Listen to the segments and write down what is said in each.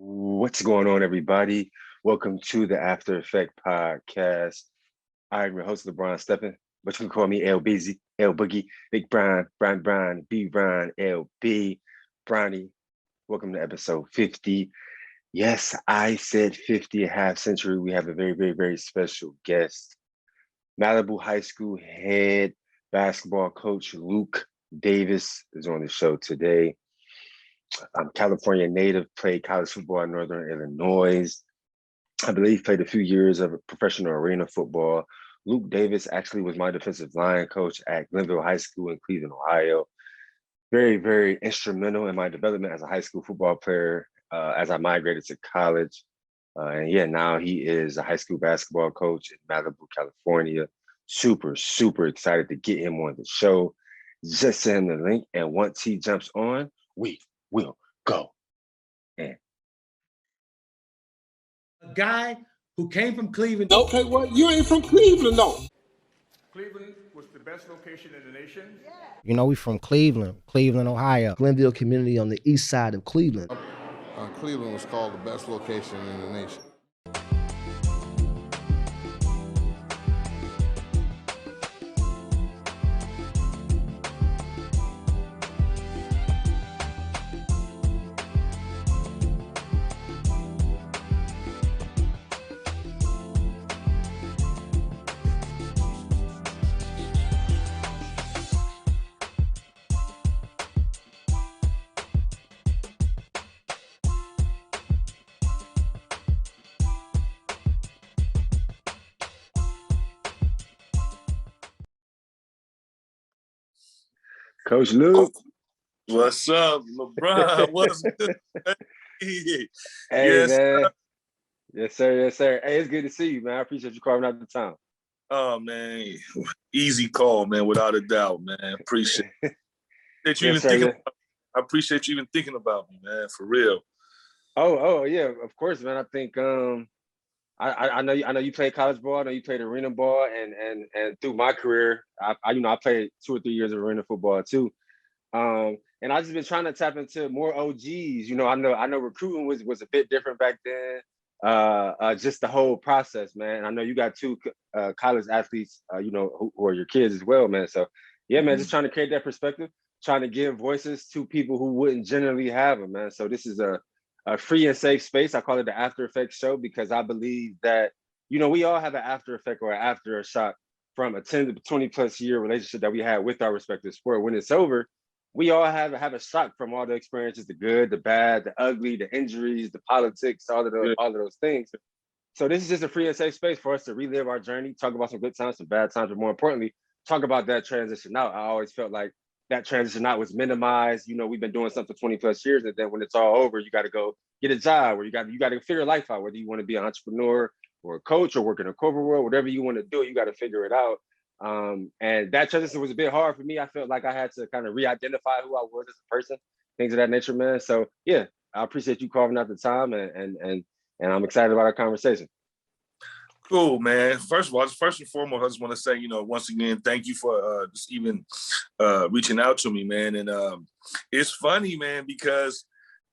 What's going on, everybody? Welcome to the After Effect Podcast. I'm your host, LeBron Steppen, but you can call me L Busy, L Boogie, Big Brian, B Brian, LB, Brownie. Welcome to episode 50. Yes, I said 50, a half century. We have a very special guest. Malibu High School head basketball coach Luke Davis is on the show today. I'm California native, played college football in Northern Illinois. I believe played a few years of professional arena football. Luke Davis actually was my defensive line coach at Glenville High School in Cleveland, Ohio. Very instrumental in my development as a high school football player as I migrated to college. Now he is a high school basketball coach in Malibu, California. Super excited to get him on the show. Just send him the link, and once he jumps on, we will go. And a guy who came from Cleveland. Okay, well, you ain't from Cleveland, though. Cleveland was the best location in the nation. You know, we from Cleveland, Ohio. Glenville community on the east side of Cleveland. Cleveland was called the best location in the nation. Coach Luke. What's up, LeBron? What's good? Hey, Yes, man. Yes, sir. Hey, it's good to see you, man. I appreciate you carving out the time. Oh, man. Easy call, man, without a doubt, man. Appreciate that you Yes, even sir, thinking. yeah. I appreciate you even thinking about me, man, for real. Oh, yeah, of course, man. I think I know you played college ball. I know you played arena ball, and through my career, I played 2 or 3 years of arena football too. And I just been trying to tap into more OGs. You know, I know recruiting was a bit different back then. Just the whole process, man. I know you got 2 college athletes, who are your kids as well, man. So yeah, man, just trying to create that perspective, trying to give voices to people who wouldn't generally have them, man. So this is a free and safe space. I call it the After Effects show because I believe that, we all have an after effect or an after shock from a 10 to 20 plus year relationship that we had with our respective sport. When it's over, we all have a shock from all the experiences, the good, the bad, the ugly, the injuries, the politics, all of those things. So this is just a free and safe space for us to relive our journey, talk about some good times, some bad times, but more importantly, talk about that transition out. I always felt like that transition out was minimized. We've been doing something for 20 plus years, and then when it's all over, you got to go get a job, or you got to figure life out, whether you want to be an entrepreneur or a coach or work in a corporate world, whatever you want to do, you got to figure it out. And that transition was a bit hard for me. I felt like I had to kind of re-identify who I was as a person, things of that nature, man. So yeah, I appreciate you carving out the time, and I'm excited about our conversation. Cool, man. First and foremost, I just want to say, once again, thank you for just even reaching out to me, man. And it's funny, man, because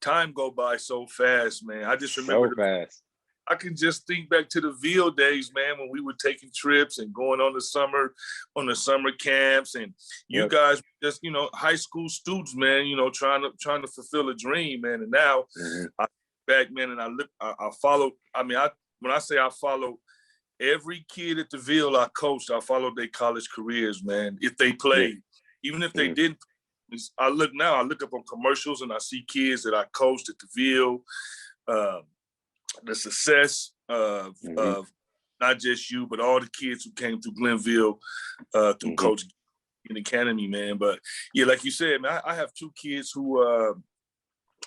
time go by so fast, man. I just remember fast. I can just think back to the Ville days, man, when we were taking trips and going on the summer camps, and you guys just, high school students, man, trying to fulfill a dream, man. And now I back, man, and I follow. I mean, when I say I follow every kid at the Ville I coached, I followed their college careers, man. If they played, even if they didn't, I look up on commercials and I see kids that I coached at the Ville. The success of not just you, but all the kids who came through Glenville through Coach in Academy, man. But yeah, like you said, man, I have 2 kids who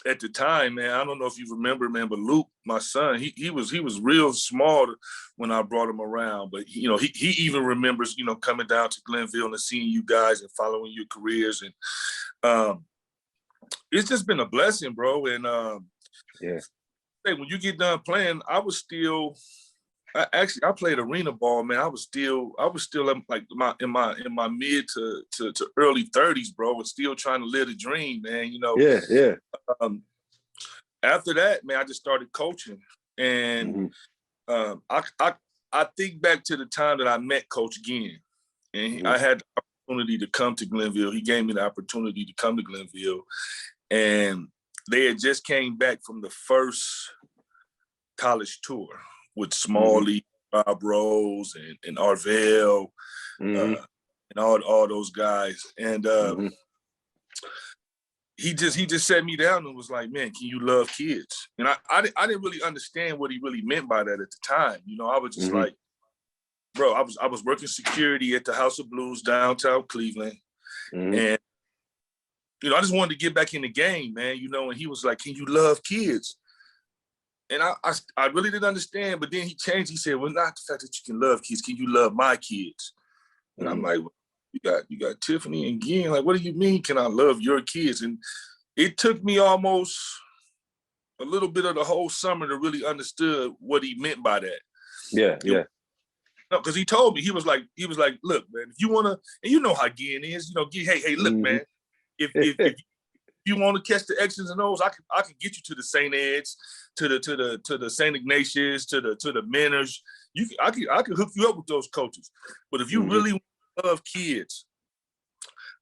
at the time, man, I don't know if you remember, man, but Luke, my son, he was real small when I brought him around. But he even remembers, coming down to Glenville and seeing you guys and following your careers. And it's just been a blessing, bro. And when you get done playing, I played arena ball, man. I was still like in my mid to early 30s, bro. Was still trying to live the dream, man. after that, man, I just started coaching. And I think back to the time that I met Coach Ginn, and I had the opportunity to come to Glenville. He gave me the opportunity to come to Glenville, and they had just came back from the first college tour with Smalley, Rob Rose, and Arvell, and all those guys. And he just sat me down and was like, "Man, can you love kids?" And I didn't really understand what he really meant by that at the time. You know, I was just like, bro, I was working security at the House of Blues downtown Cleveland, and you know, I just wanted to get back in the game, man. You know, and he was like, "Can you love kids?" And I really didn't understand, but then he changed. He said, "Well, not the fact that you can love kids. Can you love my kids?" And I'm like, you got Tiffany and Ginn. Like, what do you mean? Can I love your kids? And it took me almost a little bit of the whole summer to really understand what he meant by that. Yeah. No, because he told me, he was like, look, man, if you wanna, and you know how Ginn is, you know, hey, look, man, if you want to catch the X's and O's, I can get you to the St. Ed's, to the St. Ignatius, to the Manners. I can hook you up with those coaches. But if you really love kids,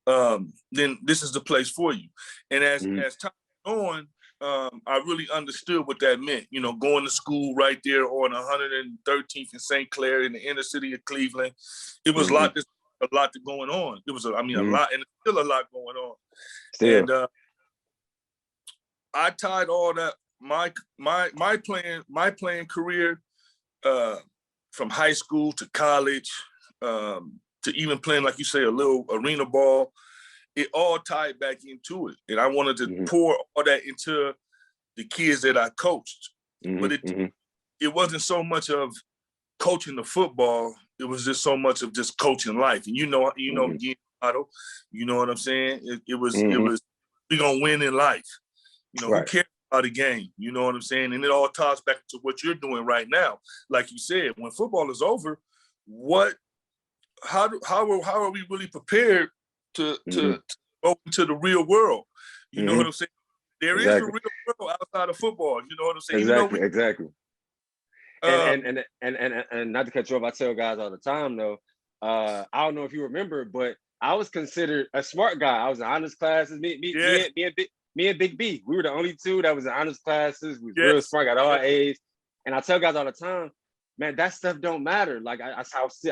then this is the place for you. And as time went on, I really understood what that meant. You know, going to school right there on 113th and St. Clair in the inner city of Cleveland. It was a lot going on. It was a lot, and it's still a lot going on. And I tied all that my playing career from high school to college to even playing, like you say, a little arena ball. It all tied back into it. And I wanted to pour all that into the kids that I coached. But it wasn't so much of coaching the football. It was just so much of just coaching life. And you know, Ginn motto, you know what I'm saying? It was, we gonna win in life. You know, who cares about the game? You know what I'm saying? And it all ties back to what you're doing right now. Like you said, when football is over, how are we really prepared to go into the real world? You know what I'm saying? There is a real world outside of football. You know what I'm saying? Exactly. And not to cut you off, I tell guys all the time though. I don't know if you remember, but I was considered a smart guy. I was in honors classes. Me and Big B, we were the only two that was in honors classes. We was real smart, got all A's. And I tell guys all the time, man, that stuff don't matter. Like I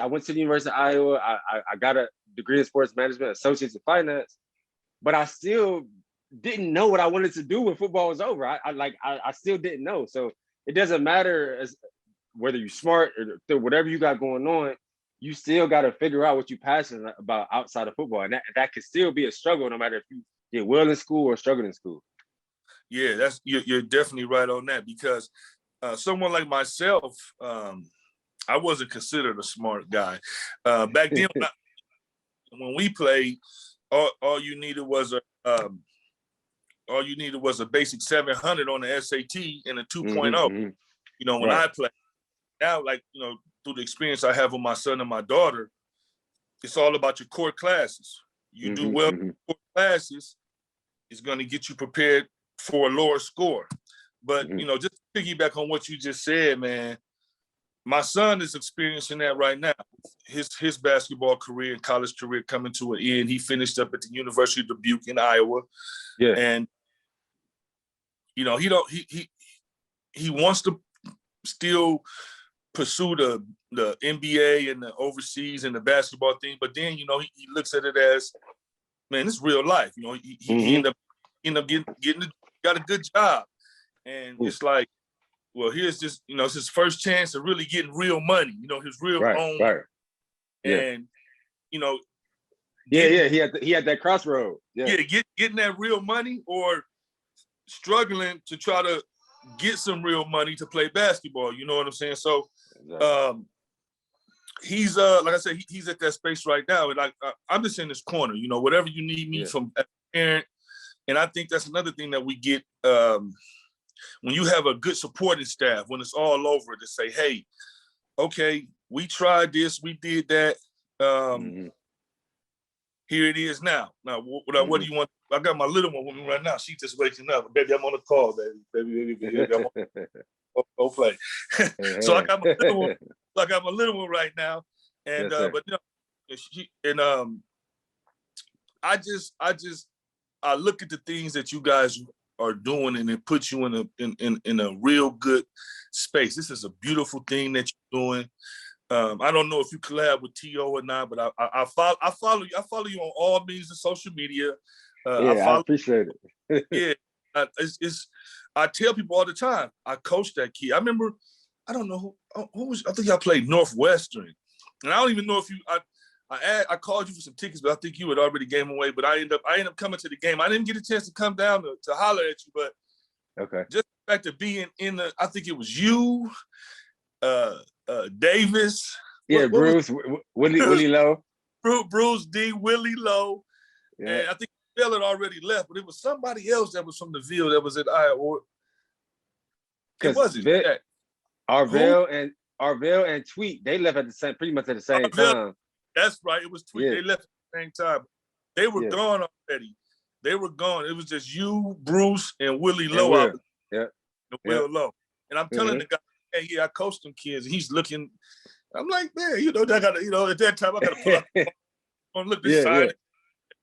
went to the University of Iowa. I got a degree in sports management, associates in finance, but I still didn't know what I wanted to do when football was over. I still didn't know. So it doesn't matter as whether you're smart or whatever you got going on. You still got to figure out what you're passionate about outside of football, and that could still be a struggle, no matter if you get well in school or struggle in school. Yeah, you're definitely right on that, because someone like myself, I wasn't considered a smart guy. Back then, when we played, all you needed was a basic 700 on the SAT and a 2.0. You know, when I play now, like, you know, through the experience I have with my son and my daughter, it's all about your core classes. You do well in core classes, it's going to get you prepared for a lower score. But, you know, just to piggyback on what you just said, man, my son is experiencing that right now. His basketball career and college career coming to an end. He finished up at the University of Dubuque in Iowa. Yeah. And, you know, he wants to still pursue the NBA and the overseas and the basketball thing. But then, you know, he looks at it as, man, it's real life. You know, he ended up got a good job. And it's like, well, here's just, you know, it's his first chance of really getting real money, you know, his real own. Right. And, you know. He had that crossroad. Getting that real money or struggling to try to get some real money to play basketball. You know what I'm saying? So he's like I said, he's at that space right now. And I'm just in this corner, you know, whatever you need me from a parent. And I think that's another thing that we get when you have a good supporting staff, when it's all over, to say, hey, okay, we tried this, we did that. here it is now. Now, what do you want? I got my little one with me right now. She's just waking up. Baby, I'm on the call, baby. I'm on go play. So I got my little one. I got my little one right now, and Yes, but I look at the things that you guys are doing, and it puts you in a real good space. This is a beautiful thing that you're doing. I don't know if you collab with T.O. or not, but I follow you. I follow you on all means of social media. I appreciate it. Yeah, I tell people all the time. I coached that kid. I remember, I don't know who was. I think I played Northwestern, and I don't even know if you. I called you for some tickets, but I think you had already gave them away. But I ended up coming to the game. I didn't get a chance to come down to holler at you, but okay. just the fact of being in the, I think it was you, Davis. Yeah, Bruce, Willie Lowe. Bruce D, Willie Lowe. Yeah. And I think Bill had already left, but it was somebody else that was from the Ville that was at Iowa. It wasn't that. Arvell and Tweet, they left at pretty much at the same time. That's right. It was Tweet. Yeah. They left at the same time. They were gone already. They were gone. It was just you, Bruce, and Willie Lowe. Yeah. Will Lowe. And I'm telling the guy, hey, yeah, I coached them kids. And he's looking. I'm like, man, I got to, at that time, I got to pull out on look this side.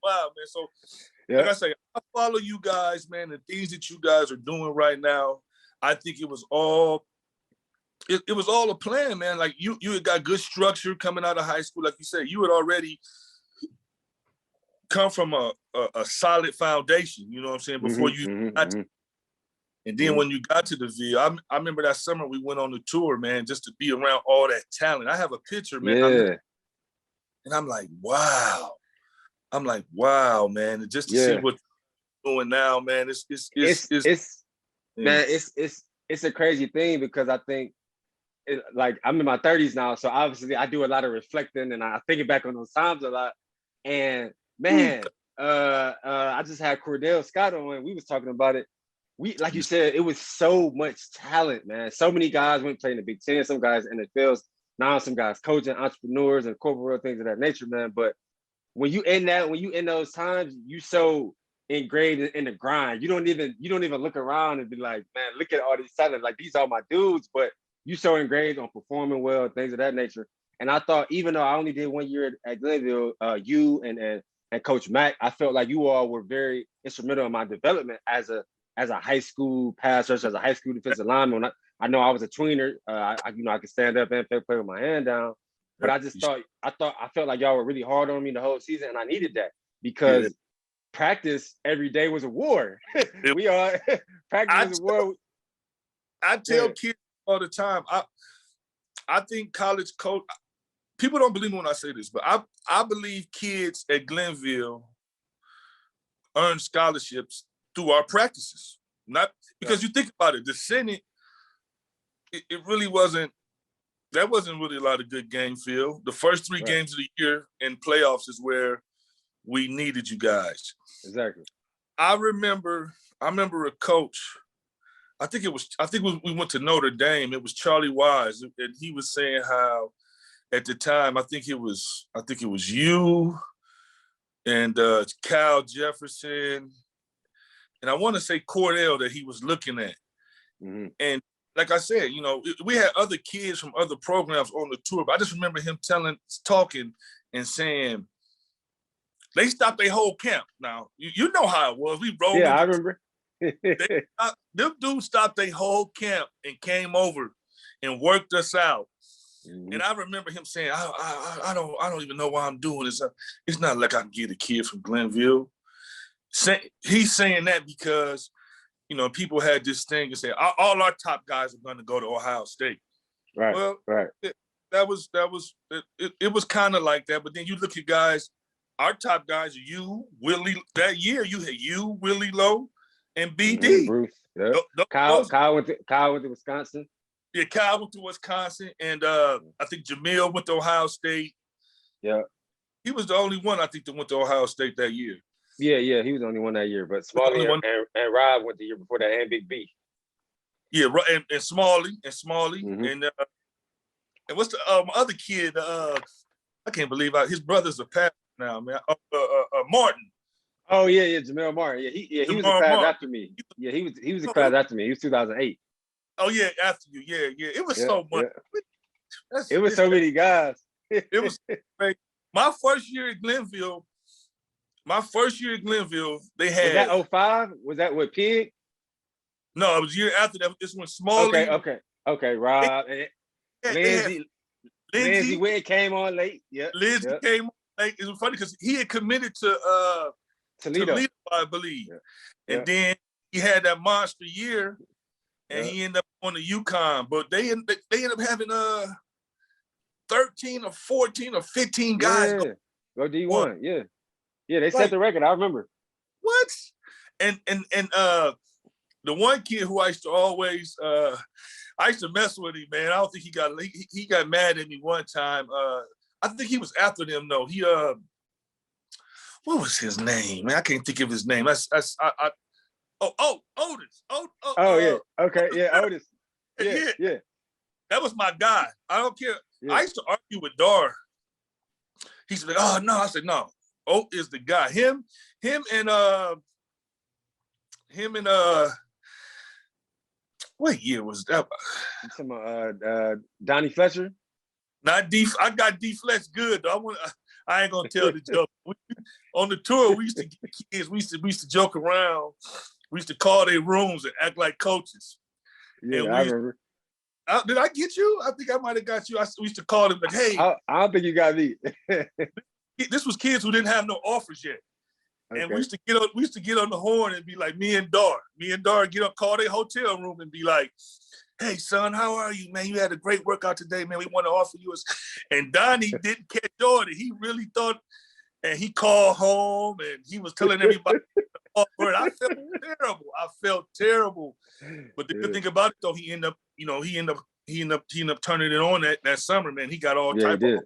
Wow, man. So, like I say, I follow you guys, man. The things that you guys are doing right now, I think it was all a plan, man. Like you had got good structure coming out of high school. Like you said, you had already come from a solid foundation, you know what I'm saying, before and then when you got to the Ville, I remember that summer we went on the tour, man, just to be around all that talent. I have a picture, man. And I'm like, wow. Man. And just to see what you're doing now, man, it's a crazy thing because I think like I'm in my 30s now, so obviously I do a lot of reflecting and I think back on those times a lot. And man, I just had Cordell Scott on and we was talking about it. Like you said, it was so much talent, man. So many guys went playing the Big Ten, some guys in the fields, now some guys coaching, entrepreneurs and corporate things of that nature, man. But when you in those times, you so ingrained in the grind. You don't even look around and be like, man, look at all these talent. Like these are my dudes, but you so ingrained on performing well, things of that nature. And I thought, even though I only did 1 year at Glenville, you and Coach Mack, I felt like you all were very instrumental in my development as a high school pass rush, as a high school defensive lineman. I know I was a tweener. I could stand up and play with my hand down. But I just I felt like y'all were really hard on me the whole season, and I needed that because practice every day was a war. Practice was a war. I tell kids all the time. I think college coach. People don't believe me when I say this, but I believe kids at Glenville earn scholarships through our practices. Not because you think about it, the Senate, it really wasn't. That wasn't really a lot of good game feel. The first 3 games of the year in playoffs is where we needed you guys. Exactly. I remember a coach. We went to Notre Dame. It was Charlie Wise, and he was saying how, at the time, I think it was you and Cal Jefferson, and I want to say Cordell that he was looking at, and. Like I said, we had other kids from other programs on the tour, but I just remember him talking and saying, they stopped their whole camp. Now, you know how it was. We rolled. Yeah, I remember. Them dudes stopped their whole camp and came over and worked us out. And I remember him saying, I don't even know why I'm doing this. It's not like I can get a kid from Glenville. He's saying that because people had this thing and say all our top guys are going to go to Ohio State. Right. Well, right. It was kind of like that. But then you look at guys, our top guys are you, Willie. That year you had you, Willie Lowe, and BD. Bruce. Yeah. Kyle went to Wisconsin. Yeah, Kyle went to Wisconsin, and I think Jamil went to Ohio State. Yeah. He was the only one I think that went to Ohio State that year. Yeah, he was the only one that year. But Smalley and Rob went the year before that, and Big B. Yeah, and Smalley, and what's the other kid? I can't believe his brother's a pastor now, man. Martin. Oh yeah, Jamel Martin. He was a Jamal class Martin. after me. Yeah, he was a class after me. He was 2008. Oh yeah, after you. Yeah. It was Yeah, so much. yeah. It was so many guys. It was great. My first year at Glenville, they Was had that 05? Was that with Pig? no, it was a year after that. This one Smalley. Okay. Rob and They Lindsey Wade came on late. Yep. Lindsey came on late. It was funny because he had committed to Toledo, I believe. Yeah. And then he had that monster year and he ended up on the UConn. But they ended up having 13 or 14 or 15 guys go D1. Yeah. Yeah, they set the record. I remember. What? And the one kid who I used to mess with him, man. I don't think he got mad at me one time. I think he was after them though. He what was his name? Man, I can't think of his name. Otis. Yeah. Okay. Yeah, Otis. Yeah. That was my guy. I don't care. Yeah. I used to argue with Dar. He said, "Oh no," I said, "No. Oat is the guy. Him and what year was that? Some Donnie Fletcher. Not D. I got D Fletch good though. I ain't gonna tell the joke. On the tour, we used to get kids. We used to joke around. We used to call their rooms and act like coaches. Yeah, I remember. Did I get you? I think I might have got you. We used to call them like, "Hey." I don't think you got me. This was kids who didn't have no offers yet. Okay. And we used to get on the horn and be like, me and Dar get up, call their hotel room and be like, "Hey son, how are you, man? You had a great workout today, man. We want to offer you and Donnie didn't catch on. He really thought, and he called home and he was telling everybody offer. I felt terrible. But the good thing about it though, he ended up turning it on that summer, man. He got all type of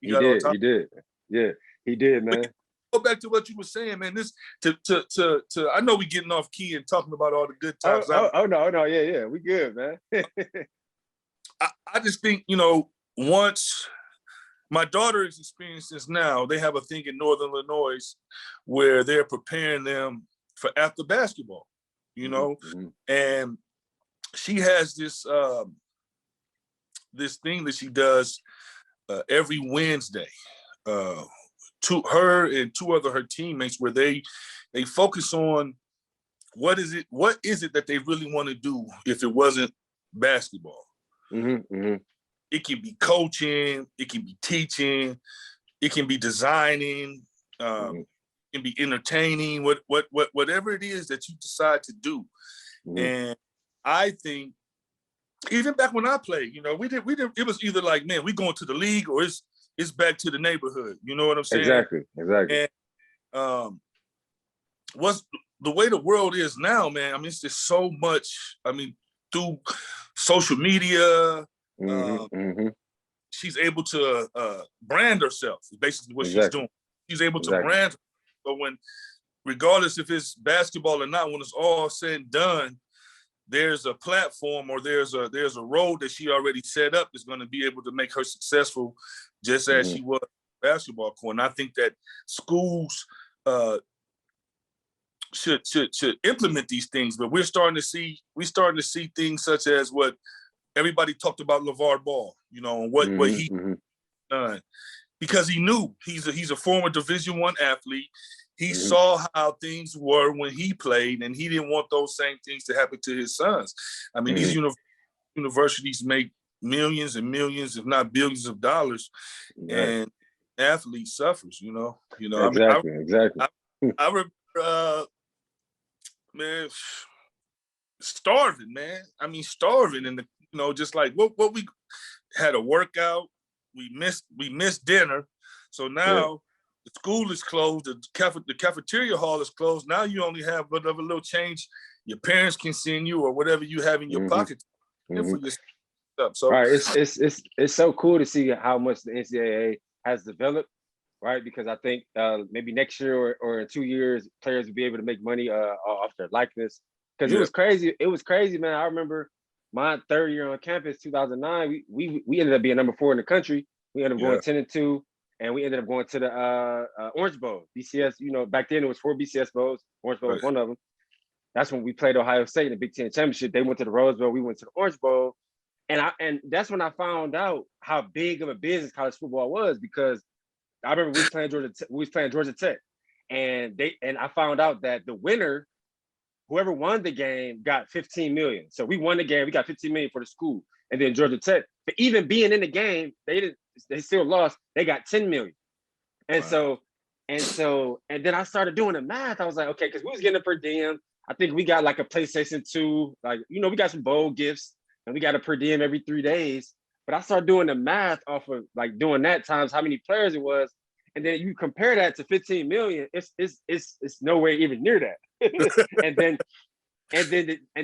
He did. Yeah, he did, man. Go back to what you were saying, man. This to I know we getting off key and talking about all the good times. No, yeah, we good, man. I just think, once my daughter is experiencing this now, they have a thing in Northern Illinois where they're preparing them for after basketball, and she has this this thing that she does every Wednesday. To her and two other her teammates, where they focus on what is it that they really want to do if it wasn't basketball. It can be coaching, it can be teaching, it can be designing, it can be entertaining, whatever it is that you decide to do. And I think even back when I played, we did it was either like, man, we going to the league or it's back to the neighborhood. You know what I'm saying? Exactly. And what's the way the world is now, man? I mean, it's just so much. I mean, through social media, she's able to brand herself. Is basically what she's doing. She's able to brand. So regardless if it's basketball or not, when it's all said and done, there's a platform or there's a road that she already set up that's going to be able to make her successful, just as she was basketball court. And I think that schools should implement these things. But we're starting to see things such as what everybody talked about LeVar Ball, and what he done, because he knew he's a former Division I athlete. He saw how things were when he played, and he didn't want those same things to happen to his sons. I mean, these universities make millions and millions, if not billions of dollars, and athlete suffers, Exactly. I remember, man, starving, man. I mean, starving, and just like what we had a workout, we missed dinner, so now. The school is closed. The cafeteria hall is closed. Now you only have whatever little change your parents can send you or whatever you have in your pocket for your stuff. So, right, it's so cool to see how much the NCAA has developed, right? Because I think maybe next year or in 2 years, players will be able to make money off their likeness. Because it was crazy. It was crazy, man. I remember my third year on campus, 2009. We ended up being number 4 in the country. We ended up going 10-2. and we ended up going to the Orange Bowl. BCS, you know, back then it was 4 BCS bowls. Orange Bowl was one of them. That's when we played Ohio State in the Big Ten championship. They went to the Rose Bowl. We went to the Orange Bowl, and that's when I found out how big of a business college football was, because I remember we was playing Georgia Tech, and I found out that the winner, whoever won the game, got 15 million. So we won the game. We got 15 million for the school, and then Georgia Tech, for even being in the game, they still lost. They got 10 million, and Wow. and then I started doing the math. I was like, okay, because we was getting a per diem. I think we got like a PlayStation 2, like, you know, we got some bowl gifts, and we got a per diem every 3 days. But I started doing the math off of like doing that times how many players it was, and then you compare that to 15 million. It's nowhere even near that. and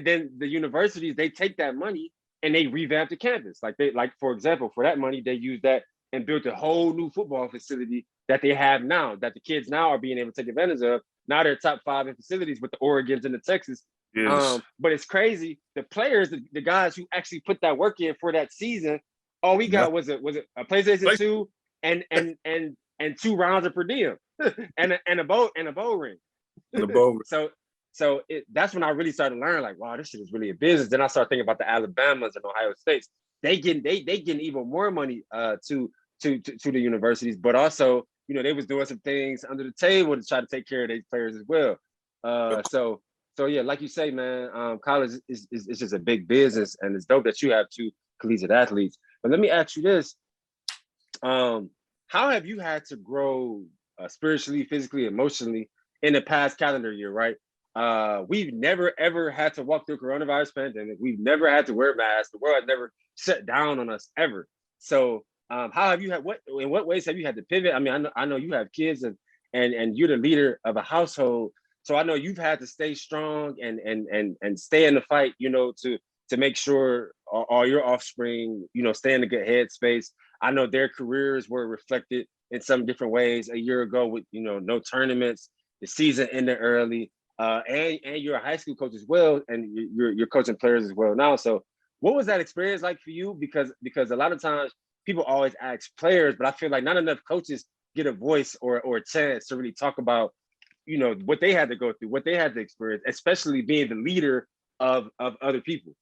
then the universities, they take that money and they revamp the campus. Like for example, for that money, they use that and built a whole new football facility that they have now, that the kids now are being able to take advantage of. Now they're top 5 in facilities with the Oregons and the Texas. Yes. But it's crazy. The players, the guys who actually put that work in for that season, all we got was a PlayStation 2 and 2 rounds of per diem and a bowl ring. The bowl. So that's when I really started learning, like, wow, this shit is really a business. Then I started thinking about the Alabamas and Ohio States. They getting even more money to the universities, but also, you know, they was doing some things under the table to try to take care of these players as well. So yeah, like you say, man, college is just a big business, and it's dope that you have 2 collegiate athletes. But let me ask you this: how have you had to grow spiritually, physically, emotionally in the past calendar year? Right? We've never ever had to walk through coronavirus pandemic. We've never had to wear masks. The world has never shut down on us ever. So how have you had, in what ways have you had to pivot? I mean, I know you have kids, and you're the leader of a household. So I know you've had to stay strong and stay in the fight, you know, to make sure all your offspring, you know, stay in a good headspace. I know their careers were reflected in some different ways a year ago with, you know, no tournaments, the season ended early, and you're a high school coach as well, and you're coaching players as well now. So what was that experience like for you? Because a lot of times people always ask players, but I feel like not enough coaches get a voice or a chance to really talk about, you know, what they had to go through, what they had to experience, especially being the leader of other people.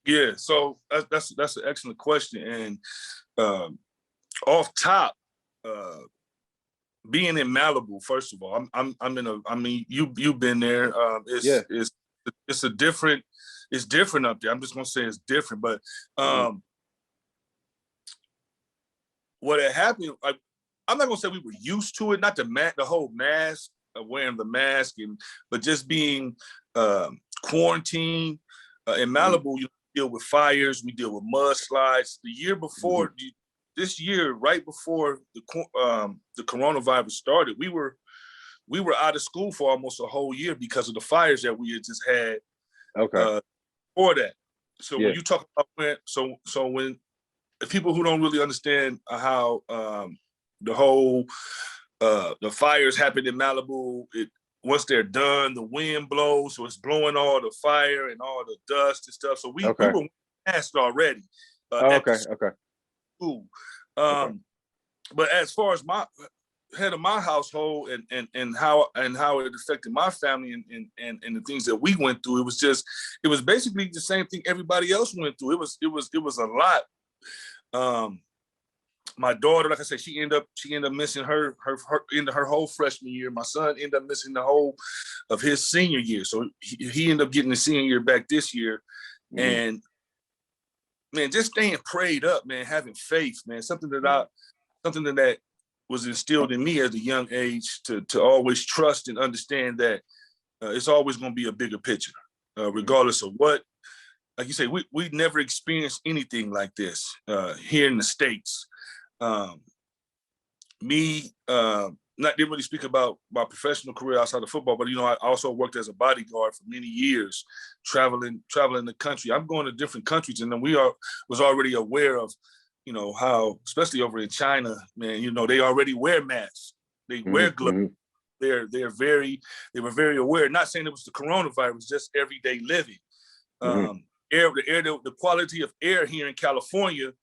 Yeah, so that's an excellent question. And off top, being in Malibu, first of all, I'm in a. I mean, you've been there. It's a different. It's different up there. I'm just gonna say it's different, but what had happened, I'm not gonna say we were used to it. Not the whole mask, wearing the mask, but just being quarantined in Malibu. You deal with fires, we deal with mudslides. The year before, this year, right before the coronavirus started, we were out of school for almost a whole year because of the fires that we had just had. Okay. For that, so when you talk about when the people who don't really understand how the whole the fires happen in Malibu, once they're done, the wind blows, so it's blowing all the fire and all the dust and stuff. So we were masked already. Okay. School. But as far as my head of my household and how it affected my family and the things that we went through, it was basically the same thing everybody else went through. It was a lot. My daughter, like I said, she ended up missing her whole freshman year. My son ended up missing the whole of his senior year. So he ended up getting the senior year back this year. And man, just staying prayed up, man, having faith, man, something that was instilled in me at a young age to always trust and understand that it's always going to be a bigger picture, regardless of what. Like you say, we never experienced anything like this here in the States. Didn't really speak about my professional career outside of football, but, you know, I also worked as a bodyguard for many years, traveling the country. I'm going to different countries, and then was already aware of, you know, how, especially over in China, man, you know, they already wear masks. They wear gloves. They were very aware. Not saying it was the coronavirus, just everyday living. The quality of air here in California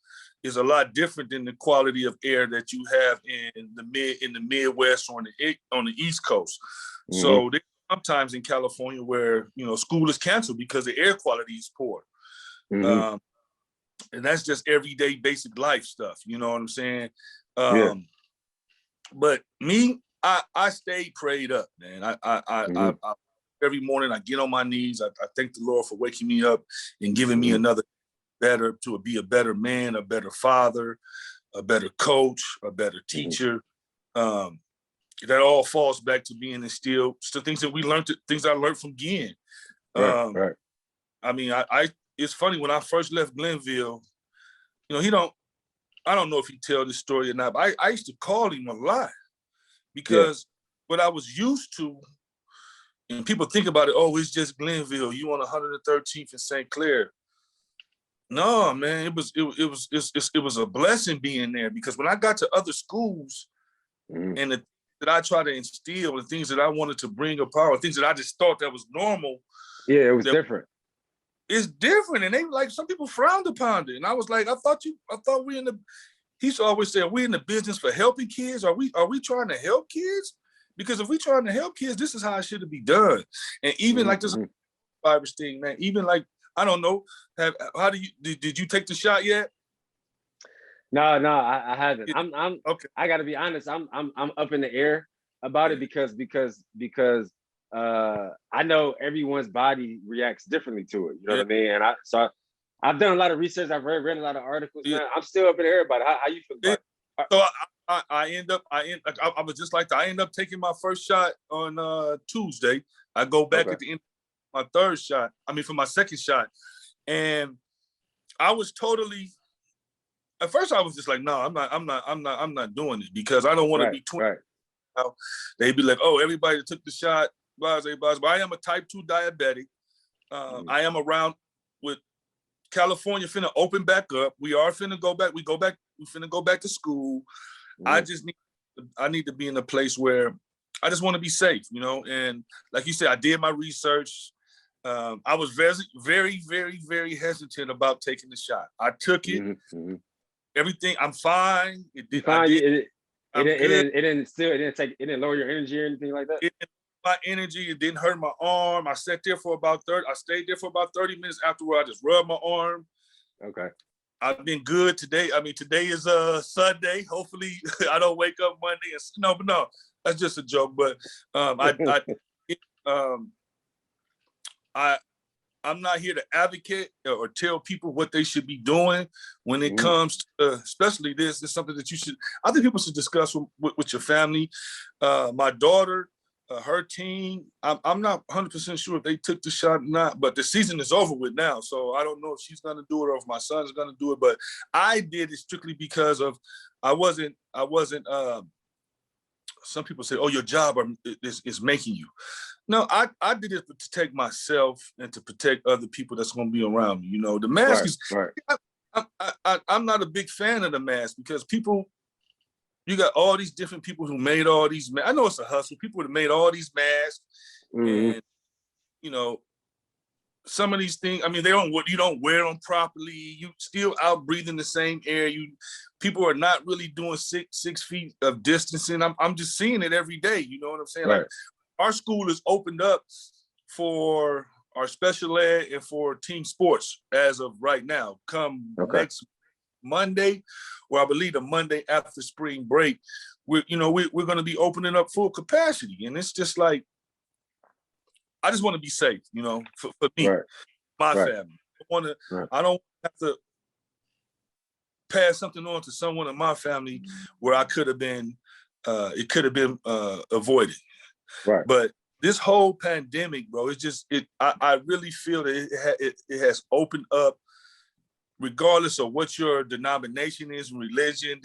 is a lot different than the quality of air that you have in the Midwest or on the East Coast. Mm-hmm. So there's sometimes in California where school is canceled because the air quality is poor. Mm-hmm. And that's just everyday basic life stuff. You know what I'm saying? Yeah. But me, I stayed prayed up, man. I every morning I get on my knees. I thank the Lord for waking me up and giving me another to be a better man, a better father, a better coach, a better teacher. That all falls back to being instilled. So things that we learned, things I learned from Glenn. Right. I mean, it's funny when I first left Glenville, I don't know if he tell this story or not, but I used to call him a lot because what I was used to, and people think about it, oh, it's just Glenville, you on 113th in St. Clair. No, man, it was a blessing being there, because when I got to other schools and the that I try to instill, the things that I wanted to bring about, things that I just thought that was normal. Yeah, it was different. It's different, and they like, some people frowned upon it, and I was like, I thought we in the. He used to always say, "Are we in the business for helping kids? Are we trying to help kids? Because if we trying to help kids, this is how it should be done." And even like this virus thing, man. Even like, I don't know, did you take the shot yet? No, I haven't. I'm okay. I got to be honest. I'm up in the air about it because I know everyone's body reacts differently to it. You know what I mean? And I've done a lot of research. I've read a lot of articles. Man, I'm still up in the air about it. How you feel about it? So I was just like that. I end up taking my first shot on Tuesday. I go back at the end of my third shot. I mean, for my second shot, and I was totally. At first, I was just like, no, I'm not doing it, because I don't want to be 20. Right. They'd be like, oh, everybody that took the shot, blah, blah, blah. But I am a type 2 diabetic. I am around with California finna open back up. We are finna go back. We finna go back to school. I need to be in a place where I just want to be safe, And like you said, I did my research. I was very, very, very, very hesitant about taking the shot. I took it. Everything, I'm fine. It did. It didn't lower your energy or anything like that. It didn't my energy. It didn't hurt my arm. I stayed there for about 30 minutes afterward. I just rubbed my arm. Okay. I've been good today. I mean, today is Sunday. Hopefully, I don't wake up Monday and no, that's just a joke. But I'm not here to advocate or tell people what they should be doing when it comes to, especially this is something that I think people should discuss with your family. My daughter, her team, I'm not 100% sure if they took the shot or not, but the season is over with now. So I don't know if she's going to do it or if my son's going to do it, but I did it strictly because of, I wasn't, some people say, oh, your job is making you. No, I did it to protect myself and to protect other people that's going to be around me. The mask is. Right. I'm not a big fan of the mask, because you got all these different people who made all these. I know it's a hustle. People that made all these masks, and some of these things. I mean, you don't wear them properly. You still out breathing the same air. People are not really doing 6 feet of distancing. I'm just seeing it every day. You know what I'm saying? Right. Like, our school is opened up for our special ed and for team sports as of right now. Come next Monday, or I believe the Monday after spring break, we're going to be opening up full capacity. And it's just like, I just want to be safe, for me, my family. I don't have to pass something on to someone in my family where it could have been avoided. Right. But this whole pandemic, bro, it's just I really feel that it has opened up, regardless of what your denomination is, religion,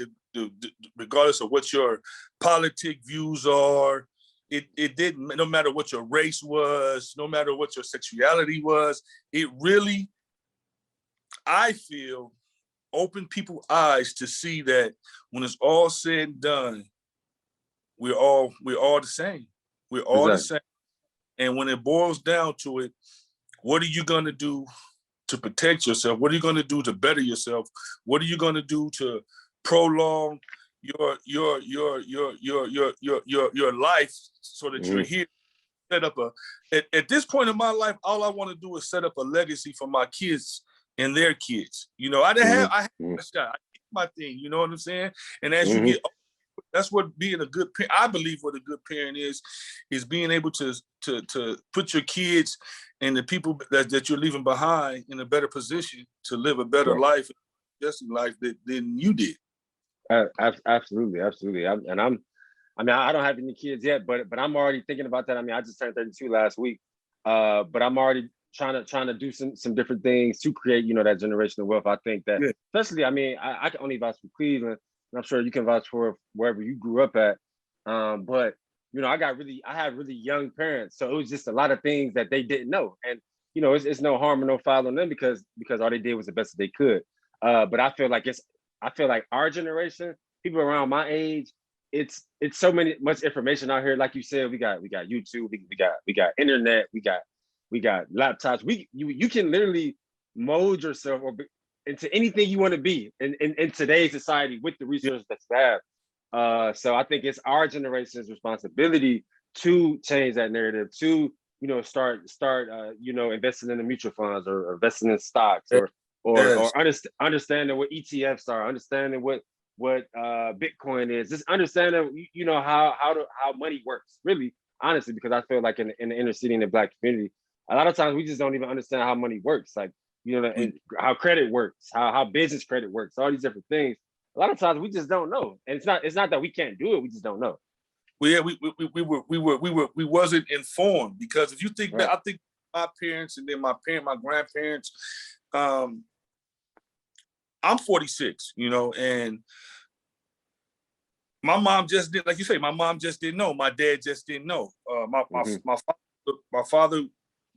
regardless of what your politic views are. It didn't, no matter what your race was, no matter what your sexuality was, it really, I feel, opened people's eyes to see that when it's all said and done, we're all the same. We're all the same. And when it boils down to it, what are you going to do to protect yourself? What are you going to do to better yourself? What are you going to do to prolong your life so that you're here? Set up at this point in my life, all I want to do is set up a legacy for my kids and their kids. You know, I had a shot. I did my thing. You know what I'm saying? And as you get, that's what being a good parent. I believe what a good parent is being able to put your kids and the people that you're leaving behind in a better position to live a better life, just life than you did. Absolutely. I don't have any kids yet, but I'm already thinking about that. I mean, I just turned 32 last week, but I'm already trying to do some different things to create, you know, that generational wealth. I think that, especially, I mean, I can only vouch for Cleveland, and I'm sure you can vouch for wherever you grew up at. But you know, I had really young parents, so it was just a lot of things that they didn't know, and you know, it's no harm or no foul on them because all they did was the best that they could. But I feel like our generation, people around my age, it's so much information out here. Like you said, we got YouTube, we got internet, we got laptops. You can literally mold yourself into anything you want to be in today's society with the resources that you have. So I think it's our generation's responsibility to change that narrative, to you know start you know investing in the mutual funds or investing in stocks or understanding what ETFs are, understanding what Bitcoin is, just understanding you know how money works, really, honestly, because I feel like in the inner city and the Black community, a lot of times we just don't even understand how money works, like you know, and how credit works, how business credit works, all these different things. A lot of times we just don't know, and it's not that we can't do it, we just don't know. Well, yeah, we wasn't informed, because if you think back, I think my parents and then my grandparents. I'm 46, you know, and my mom just didn't, like you say, my mom just didn't know. My dad just didn't know. My father,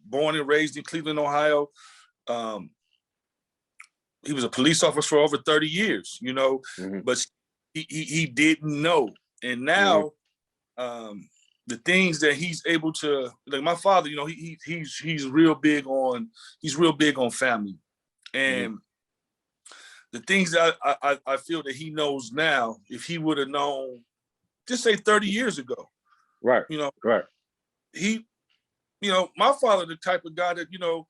born and raised in Cleveland, Ohio. He was a police officer for over 30 years, you know, but he didn't know. And now the things that he's able to, like my father, you know, he's real big on family. And the things that I feel that he knows now, if he would have known, just say 30 years ago, you know, he, you know, my father, the type of guy that, you know,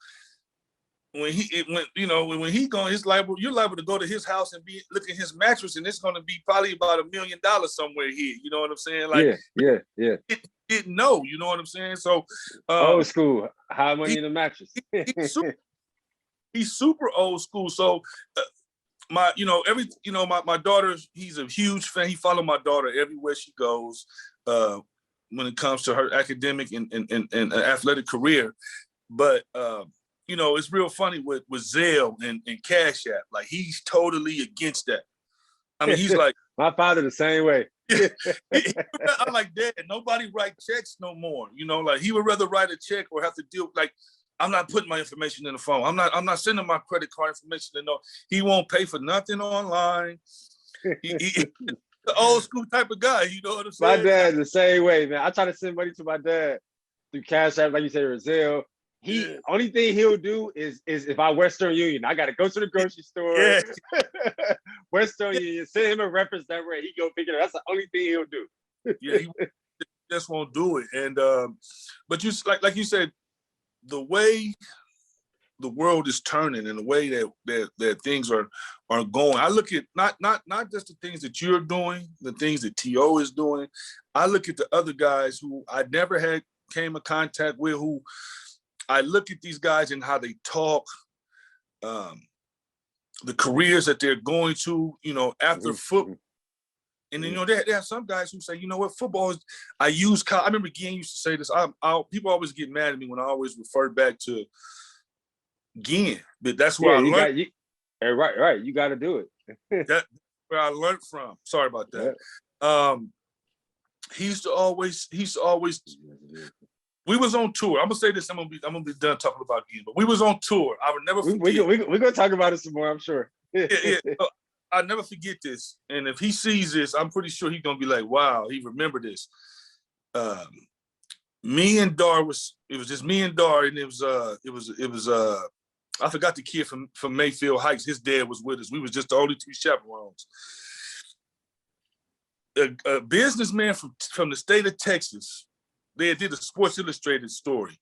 when he gone, you're liable to go to his house and look at his mattress, and it's going to be probably about $1 million somewhere here. You know what I'm saying? Like, yeah. Didn't know. You know what I'm saying? So, old school, high money in the mattress. He's super old school. So, my daughter, he's a huge fan. He follows my daughter everywhere she goes when it comes to her academic and athletic career. But you know, it's real funny with Zelle and Cash App. Like, he's totally against that. I mean, he's like, my father the same way. I'm like, Dad, nobody write checks no more. You know, like, he would rather write a check or have to deal, like, I'm not putting my information in the phone. I'm not sending my credit card information to no. He won't pay for nothing online. He the old school type of guy, you know what I'm saying? My dad's the same way, man. I try to send money to my dad through Cash App, like you said, or Zelle. Only thing he'll do is if I Western Union, I gotta go to the grocery store. Western Union, send him a reference number, and he go pick it up. That's the only thing he'll do. He just won't do it. And but you like you said, the way the world is turning and the way that things are going, I look at not just the things that you're doing, the things that T.O. is doing. I look at the other guys who I never came in contact with, who I look at these guys and how they talk, the careers that they're going to, you know, after football. And then, you know, there are some guys who say, you know what, football is, I remember Ginn used to say this. People always get mad at me when I always refer back to Ginn, but that's where I learned. Right. You got to do it. That's where I learned from. Sorry about that. He used to always, we was on tour. I'm gonna say this. I'm gonna be done talking about Ginn, but we was on tour. I would never forget. We're gonna talk about it some more, I'm sure. Yeah. I'll never forget this. And if he sees this, I'm pretty sure he's gonna be like, wow, he remembered this. Me and Dar it was just me and Dar, and it was I forgot the kid from Mayfield Heights. His dad was with us. We was just the only two chaperones. A businessman from the state of Texas, they did a Sports Illustrated story,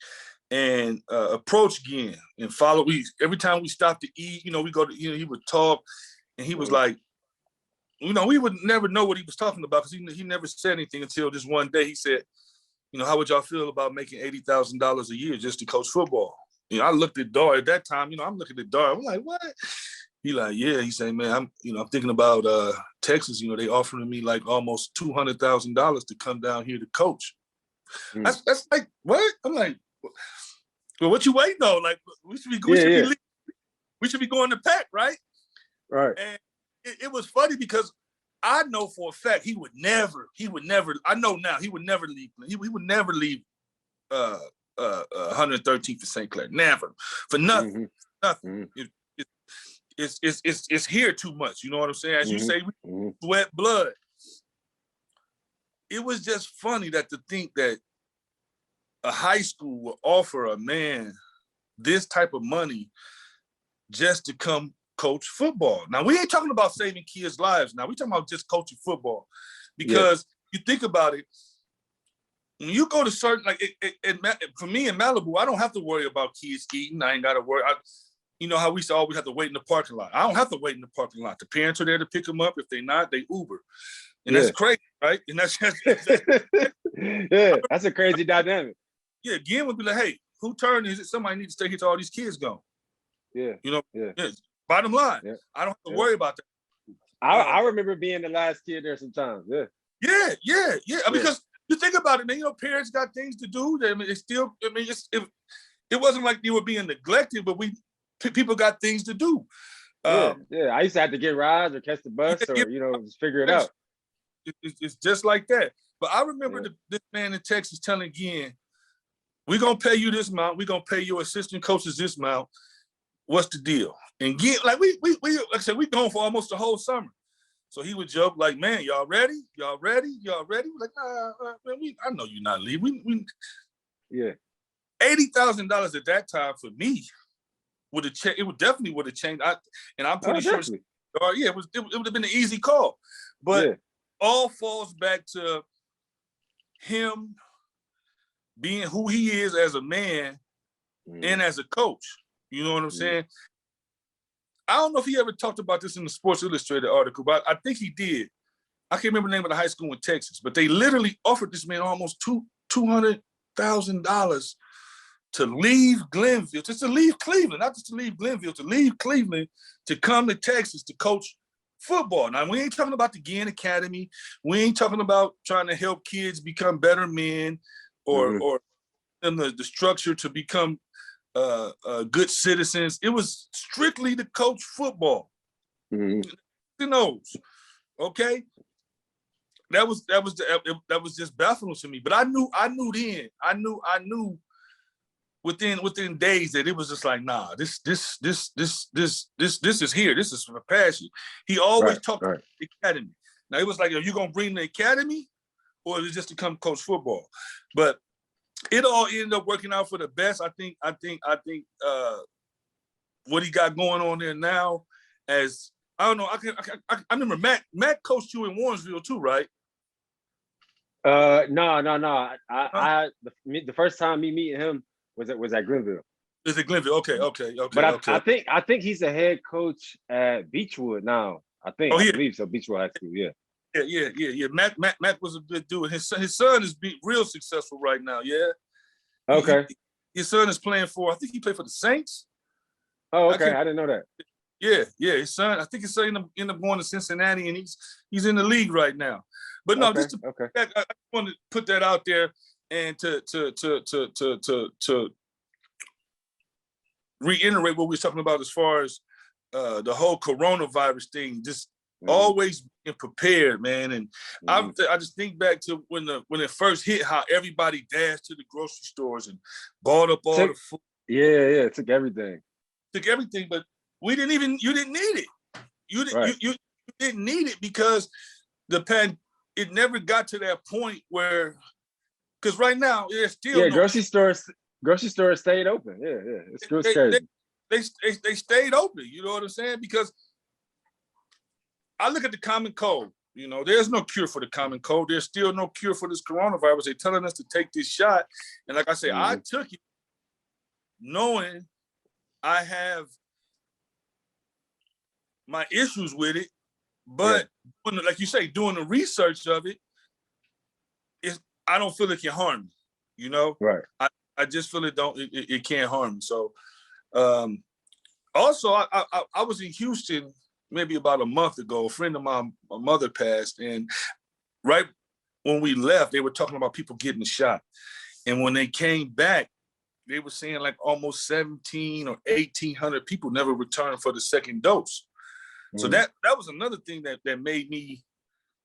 and approached Glenn and followed. Every time we stopped to eat, we go to, he would talk, and he was like, we would never know what he was talking about because he never said anything until this one day. He said, how would y'all feel about making $80,000 a year just to coach football? I looked at Dar at that time. I'm looking at Dar. I'm like, what? He like, yeah. He said, man, I'm thinking about Texas. They offering me like almost $200,000 to come down here to coach. That's like, what? I'm like, well, what you waiting on? Like, we should be going to Pack, right? Right. And it was funny because I know for a fact he would never. I know now he would never leave. He would never leave 113th for St. Clair. Never, for nothing. Nothing. It's here too much. You know what I'm saying? As you say, we sweat blood. It was just funny to think that a high school will offer a man this type of money just to come coach football. Now, we ain't talking about saving kids' lives. Now, we're talking about just coaching football. Because you think about it, when you go to certain, like, for me in Malibu, I don't have to worry about kids eating. I ain't got to worry. You know how we used to always have to wait in the parking lot. I don't have to wait in the parking lot. The parents are there to pick them up. If they're not, they Uber. And that's crazy, right? And that's just, yeah, that's a crazy dynamic. Yeah, Glenn would be like, hey, who turn is it? Somebody needs to stay here till all these kids go. Yeah. Bottom line, I don't have to worry about that. I remember being the last kid there sometimes. Yeah. Because you think about it, man, parents got things to do. It wasn't like they were being neglected, but people got things to do. I used to have to get rides or catch the bus or just figure it out. It's just like that. But I remember this man in Texas telling Glenn, we're gonna pay you this amount, we're gonna pay your assistant coaches this amount. What's the deal? And Glenn, like we like I said, we gone for almost the whole summer. So he would joke like, man, y'all ready? Y'all ready? Y'all ready? We're like, man, I know you're not leaving. $80,000 at that time for me would have changed. It would definitely would have changed. I'm pretty sure. It would have been an easy call, but all falls back to him being who he is as a man and as a coach. You know what I'm saying? I don't know if he ever talked about this in the Sports Illustrated article, but I think he did. I can't remember the name of the high school in Texas, but they literally offered this man almost $200,000 to leave Glenville, just to leave Cleveland, not just to leave Glenville, to leave Cleveland, to come to Texas to coach football. Now, we ain't talking about the Glenn Academy. We ain't talking about trying to help kids become better men or the structure to become good citizens. It was strictly to coach football. Who knows? Okay. That was just baffling to me. But I knew within days that it was just like, nah, this is here. This is for passion. He always talked about the academy. Now it was like, are you gonna bring the academy or is it just to come coach football? But it all ended up working out for the best. I think what he got going on there now, as I don't know, I remember Matt coached you in Warrensville too, right? No. The first time me meeting him was at Glenville. Is it Glenville? Okay. But I think he's a head coach at Beechwood now. I believe so. Beechwood High School. Yeah. Matt was a good dude. His son is real successful right now. Yeah. Okay. His son is playing for. I think he played for the Saints. Oh, okay. I didn't know that. Yeah. His son. I think his son ended up going to Cincinnati, and he's in the league right now. But no, I want to put that out there and to reiterate what we were talking about as far as the whole coronavirus thing. Just always being prepared, man. And I just think back to when it first hit, how everybody dashed to the grocery stores and bought up all the food. Yeah, it took everything. But you didn't need it. You didn't need it because it never got to that point where, because right now there's still grocery stores stayed open. Yeah, it's crazy. they stayed open. You know what I'm saying? Because I look at the common cold. You know, there's no cure for the common cold. There's still no cure for this coronavirus. They're telling us to take this shot. And like I say, I took it knowing I have my issues with it. But like you say, doing the research of it, I don't feel it can harm me. You know? Right. I just feel it can't harm me. So also I was in Houston maybe about a month ago. A friend of my mother passed, and right when we left, they were talking about people getting the shot. And when they came back, they were saying like almost 17 or 1,800 people never returned for the second dose. So that was another thing that made me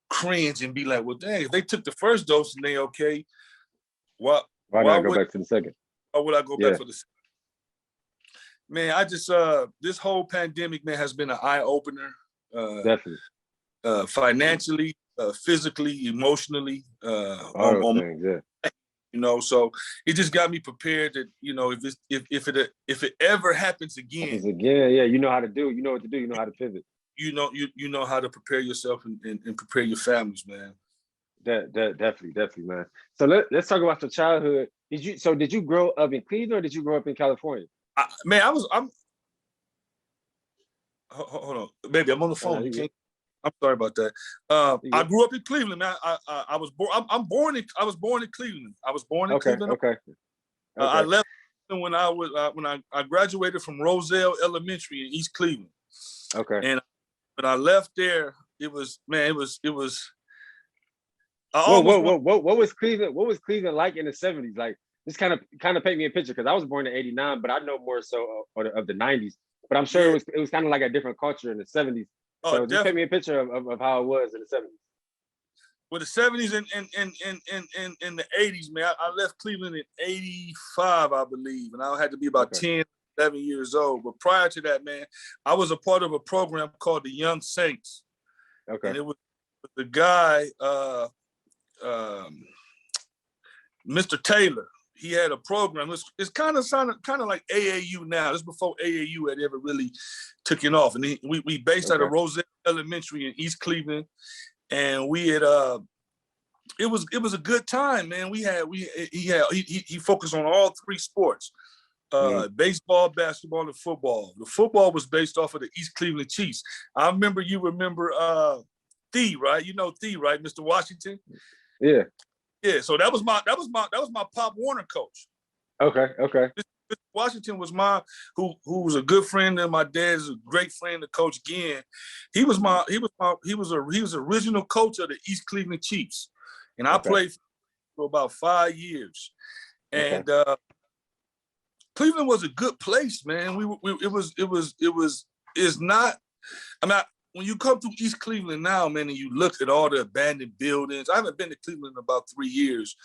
cringe and be like, well, dang, if they took the first dose and they okay, why not go back to the second? Why would I go back for the second? Man, I just this whole pandemic, man, has been an eye opener. Definitely. Financially, physically, emotionally. All those things, yeah. You know, so it just got me prepared that, you know, if it ever happens again, yeah, you know how to do. You know what to do. You know how to pivot. You know how to prepare yourself and prepare your families, man. Definitely, man. So let's talk about your childhood. Did you grow up in Cleveland or did you grow up in California? Hold on, baby, I'm on the phone. I'm sorry about that. I grew up in Cleveland, man. I was born. I was born in Cleveland. I was born in Cleveland. Okay. I left when I graduated from Roselle Elementary in East Cleveland. Okay. And when I left there, it was. What was Cleveland? What was Cleveland like in the 70s? Like, just kind of paint me a picture, because I was born in '89, but I know more so of the '90s. But I'm sure it was kind of like a different culture in the '70s. So just paint me a picture of how it was in the '70s. Well, the '70s and the '80s, man. I left Cleveland in '85, I believe, and I had to be about 10, 11 years old. But prior to that, man, I was a part of a program called the Young Saints. Okay. And it was the guy, Mr. Taylor. He had a program. It's kind of like AAU now. This is before AAU had ever really taken off. And we based out of Roselle Elementary in East Cleveland, and we had it was a good time, man. He focused on all three sports: baseball, basketball, and football. The football was based off of the East Cleveland Chiefs. I remember Thee, right? You know Thee, right, Mr. Washington? Yeah. Yeah, so that was my Pop Warner coach. Okay. Mr. Washington was who was a good friend of my dad's, a great friend of Coach Ginn. He was original coach of the East Cleveland Chiefs, and I played for about 5 years. And Cleveland was a good place, man. It's not. I mean, when you come through East Cleveland now, man, and you look at all the abandoned buildings. I haven't been to Cleveland in about 3 years.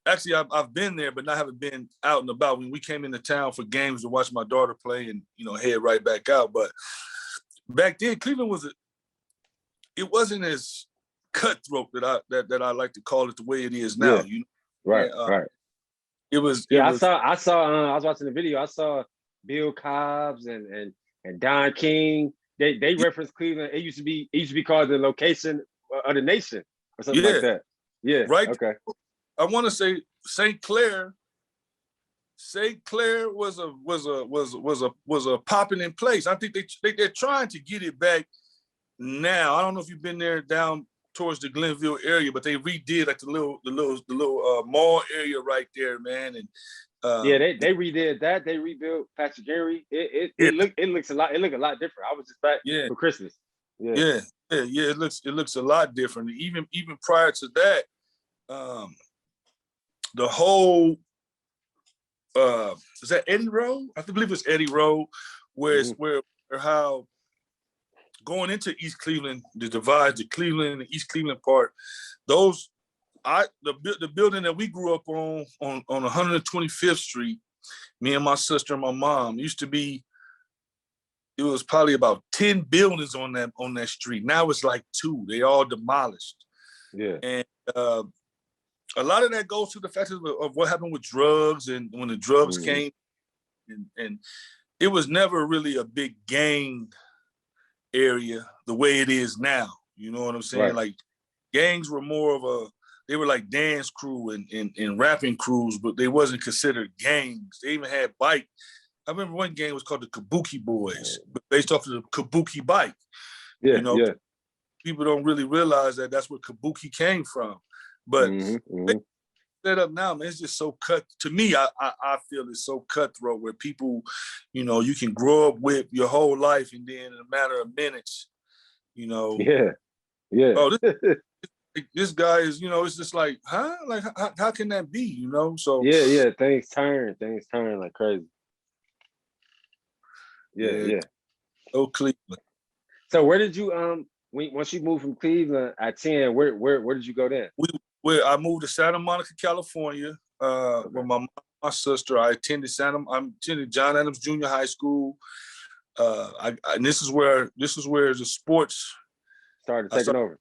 Actually, I've been there, but I haven't been out and about. When we came into town for games to watch my daughter play and, you know, head right back out. But back then, Cleveland it wasn't as cutthroat that I like to call it the way it is now. Yeah. You know? Right. It was. I saw. I was watching the video. I saw Bill Cobbs and Don King. They referenced Cleveland. It used to be called the location of the nation or something like that. Yeah. Right. Okay. I want to say St. Clair. St. Clair was a popping in place. I think they're trying to get it back now. I don't know if you've been there down towards the Glenville area, but they redid like the little mall area right there, man. And they redid that. They rebuilt Patrick Henry. It looked a lot different. I was just back for Christmas. Yeah. It looks a lot different. Even prior to that, the whole is that Eddie Road? I believe it's Eddie Road, where how going into East Cleveland, the divide, the Cleveland and East Cleveland part, the building that we grew up on 125th Street, me and my sister and my mom, it was probably about 10 buildings on that street. Now it's like 2. They all demolished. Yeah. And a lot of that goes to the fact of what happened with drugs, and when the drugs came and it was never really a big gang area the way it is now. You know what I'm saying? Right. Like gangs were more of they were like dance crew and rapping crews, but they wasn't considered gangs. They even had bike. I remember one gang was called the Kabuki Boys, based off of the Kabuki bike. Yeah, You know, yeah. people don't really realize that that's where Kabuki came from. But set up now, man, it's just so cut. To me, I feel it's so cutthroat where people, you know, you can grow up with your whole life and then in a matter of minutes, you know. Yeah. Oh, this guy is, you know, it's just like, huh? Like, how can that be, you know? So yeah. Things turn like crazy. Yeah. Oh, Cleveland. So where did you once you moved from Cleveland at 10, where did you go then? I moved to Santa Monica, California, with my sister. I attended John Adams Junior High School. And this is where the sports Started taking over.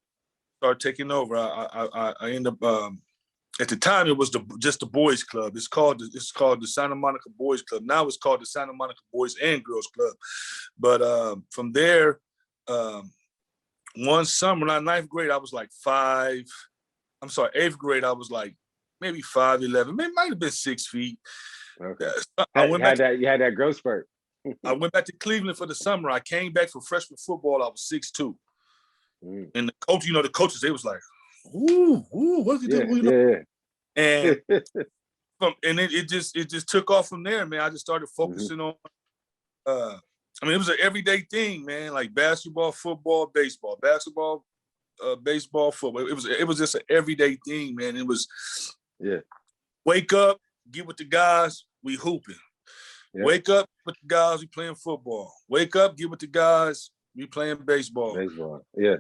Started taking over. I ended up at the time it was just the boys club. It's called the Santa Monica Boys Club. Now it's called the Santa Monica Boys and Girls Club. But from there, one summer, in ninth grade, I was like 5. I'm sorry, 8th grade, I was like maybe 5'11", maybe might have been 6 feet. Okay. You I had that growth spurt. I went back to Cleveland for the summer. I came back for freshman football. I was 6'2". And the coaches, they was like, ooh, what did you do? And it just took off from there, man. I just started focusing on I mean, it was an everyday thing, man, like basketball, football, baseball, baseball, football. It was just an everyday thing, man. It was wake up, get with the guys, we hooping. Yeah. Wake up with the guys, we playing football. Wake up, get with the guys, we playing baseball. Yeah.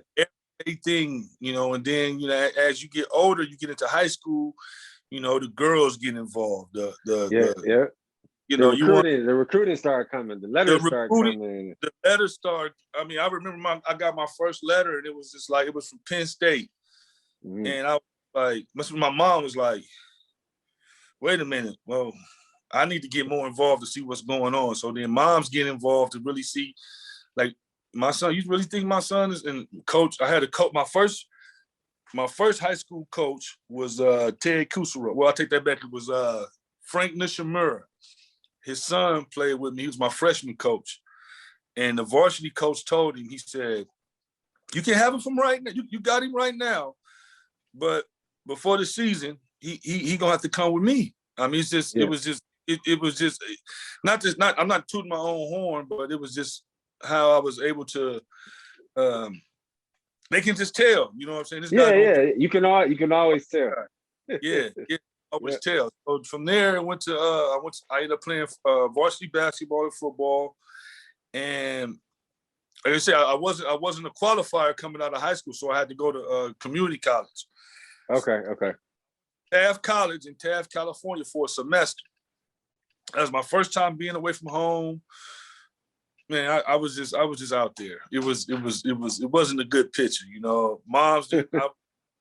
Everything, you know, and then, you know, as you get older, you get into high school, you know, the girls get involved. You know, the recruiting started coming. The letters started coming. The letters started. I mean, I remember I got my first letter, and it was just like, it was from Penn State. And I was like, my mom was like, wait a minute. Well, I need to get more involved to see what's going on. So then moms get involved to really see, like, my son, you really think my son is, and coach, I had a coach, my first high school coach was Ted Kusura. Well, I take that back. It was Frank Nishimura. His son played with me. He was my freshman coach. And the varsity coach told him, he said, you can have him from right now. You got him right now. But before the season, he gonna have to come with me. I mean, it was just I'm not tooting my own horn, but it was just how I was able to, they can just tell, you know what I'm saying? You can always tell. Always tell. So from there, I ended up playing varsity basketball and football, and like I said, I wasn't a qualifier coming out of high school, so I had to go to community college. Okay. Taft College in Taft, California for a semester. That was my first time being away from home. Man, I was just out there. It wasn't a good picture, you know. Moms didn't. I was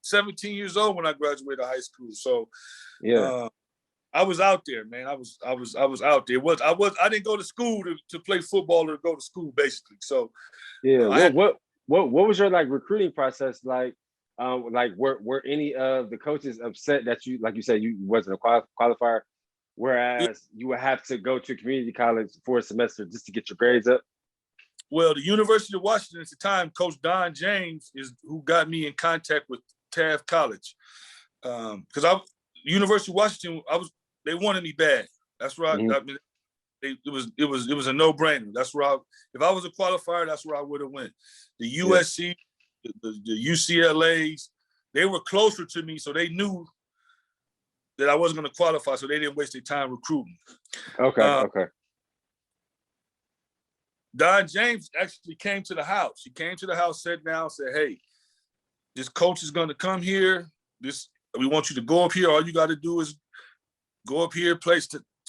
17 years old when I graduated high school, so I was out there, man. I was out there. I didn't go to school to play football or go to school, basically. So what was your like recruiting process like? Like were any of the coaches upset that you, like you said, you wasn't a qualifier, whereas you would have to go to community college for a semester just to get your grades up? Well, the University of Washington at the time, Coach Don James is who got me in contact with Taft College, because University of Washington, they wanted me bad. That's right. I mean, it was a no-brainer. That's where if I was a qualifier, that's where I would have went. The USC, the UCLAs, they were closer to me, so they knew that I wasn't going to qualify, so they didn't waste their time recruiting. Okay. Don James actually came to the house. He came to the house, sat down, said, "Hey, this coach is going to come here. We want you to go up here. All you got to do is go up here,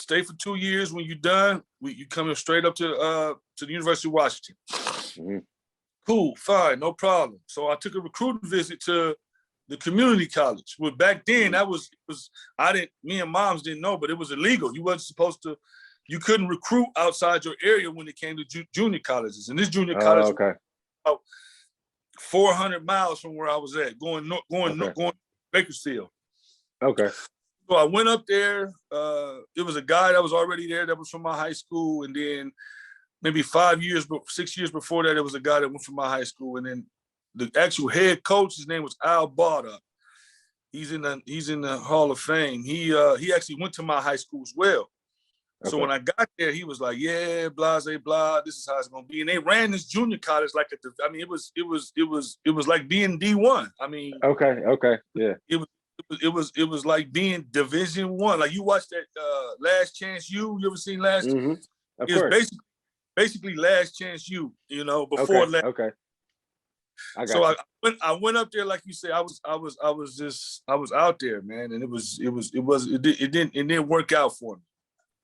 stay for 2 years. When you're done, you coming straight up to the University of Washington." Cool, fine, no problem. So I took a recruiting visit to the community college. Well, back then me and moms didn't know, but it was illegal. You wasn't supposed to you couldn't recruit outside your area when it came to junior colleges. And this junior college okay. was about 400 miles from where I was at, going to Bakersfield. Okay. So I went up there. It was a guy that was already there that was from my high school. And then maybe 6 years before that, there was a guy that went from my high school. And then the actual head coach, his name was Al Bada. He's in the Hall of Fame. He actually went to my high school as well. So when I got there, he was like, "Yeah, blah, blah. This is how it's gonna be." And they ran this junior college like it was like being D1. I mean, okay, yeah. It was like being Division I. Like you watched that Last Chance U. You ever seen Last? Mm-hmm. Of it was course. basically Last Chance U. You know, before okay. Okay. I went up there, like you said. I was out there, man, and it didn't work out for me.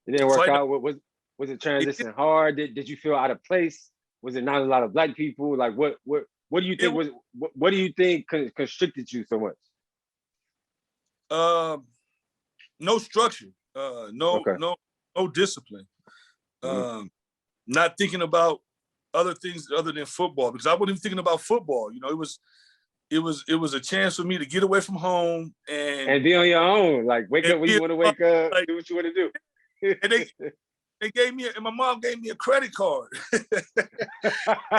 It didn't work out. Was it transition hard? Did you feel out of place? Was it not a lot of black people? Like what do you think what do you think constricted you so much? No structure. No discipline. Not thinking about other things other than football, because I wasn't even thinking about football. You know, it was a chance for me to get away from home and be on your own. Like wake up when you want to wake up, do what you want to do. And they gave me, and my mom gave me a credit card. and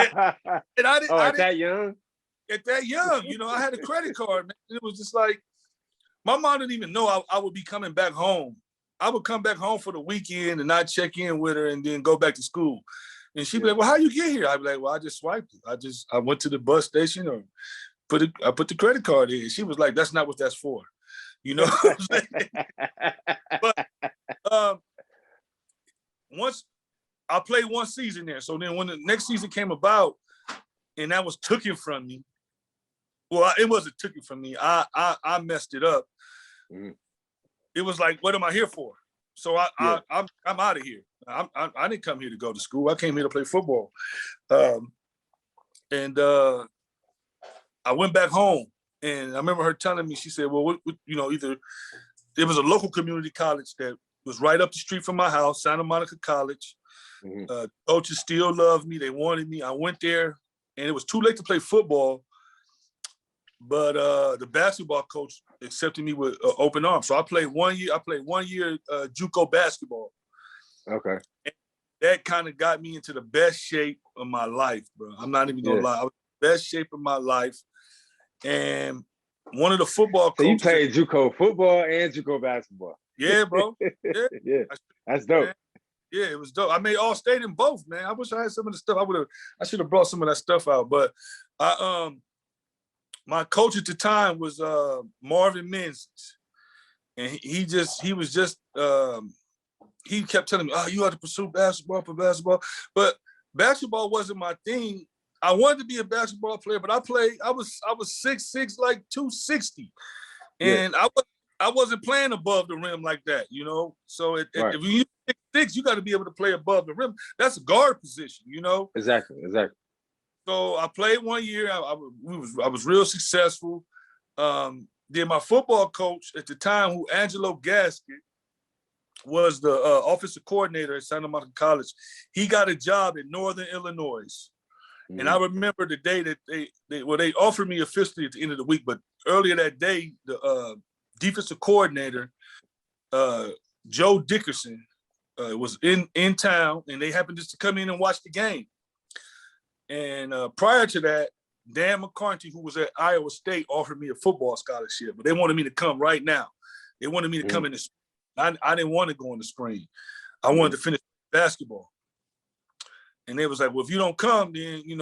I didn't. At that young? At that young, you know, I had a credit card, man. It was just like, my mom didn't even know I would be coming back home. I would come back home for the weekend and not check in with her and then go back to school. And she'd be like, "Well, how you get here?" I'd be like, "Well, I just swiped it. I went to the bus station or I put the credit card in." She was like, "That's not what that's for." You know what I'm saying? But once I played one season there. So then when the next season came about and that was taken from me, well, it wasn't taken from me. I messed it up. Mm-hmm. It was like, what am I here for? So I'm out of here. I didn't come here to go to school. I came here to play football. And I went back home, and I remember her telling me, she said, "Well, either there was a local community college that was right up the street from my house, Santa Monica College. Mm-hmm. Coaches still loved me. They wanted me. I went there, and it was too late to play football. But the basketball coach accepted me with open arms. So I played 1 year. I played 1 year JUCO basketball. Okay. And that kind of got me into the best shape of my life, bro. I'm not even gonna lie. I was in the best shape of my life. And one of the football coaches. So you played JUCO football and JUCO basketball. Yeah, bro. Yeah. That's dope. Man. Yeah, it was dope. I made all state in both, man. I wish I had some of the stuff. I should have brought some of that stuff out. But my coach at the time was Marvin Menzies. And he kept telling me, "Oh, you have to pursue basketball for basketball." But basketball wasn't my thing. I wanted to be a basketball player, but I was 6'6", like 260. And I wasn't playing above the rim like that, you know? So if you 6'6", you got to be able to play above the rim. That's a guard position, you know? Exactly. So I played 1 year. I was real successful. Then my football coach at the time, who Angelo Gasket, was the offensive coordinator at Santa Monica College. He got a job in Northern Illinois. Mm-hmm. And I remember the day that they offered me officially at the end of the week, but earlier that day, the defensive coordinator, Joe Dickerson, was in town, and they happened just to come in and watch the game. And prior to that, Dan McCarthy, who was at Iowa State, offered me a football scholarship, but they wanted me to come right now. They wanted me to come in the spring. I didn't want to go in the spring. I wanted to finish basketball. And they was like, "Well, if you don't come, then we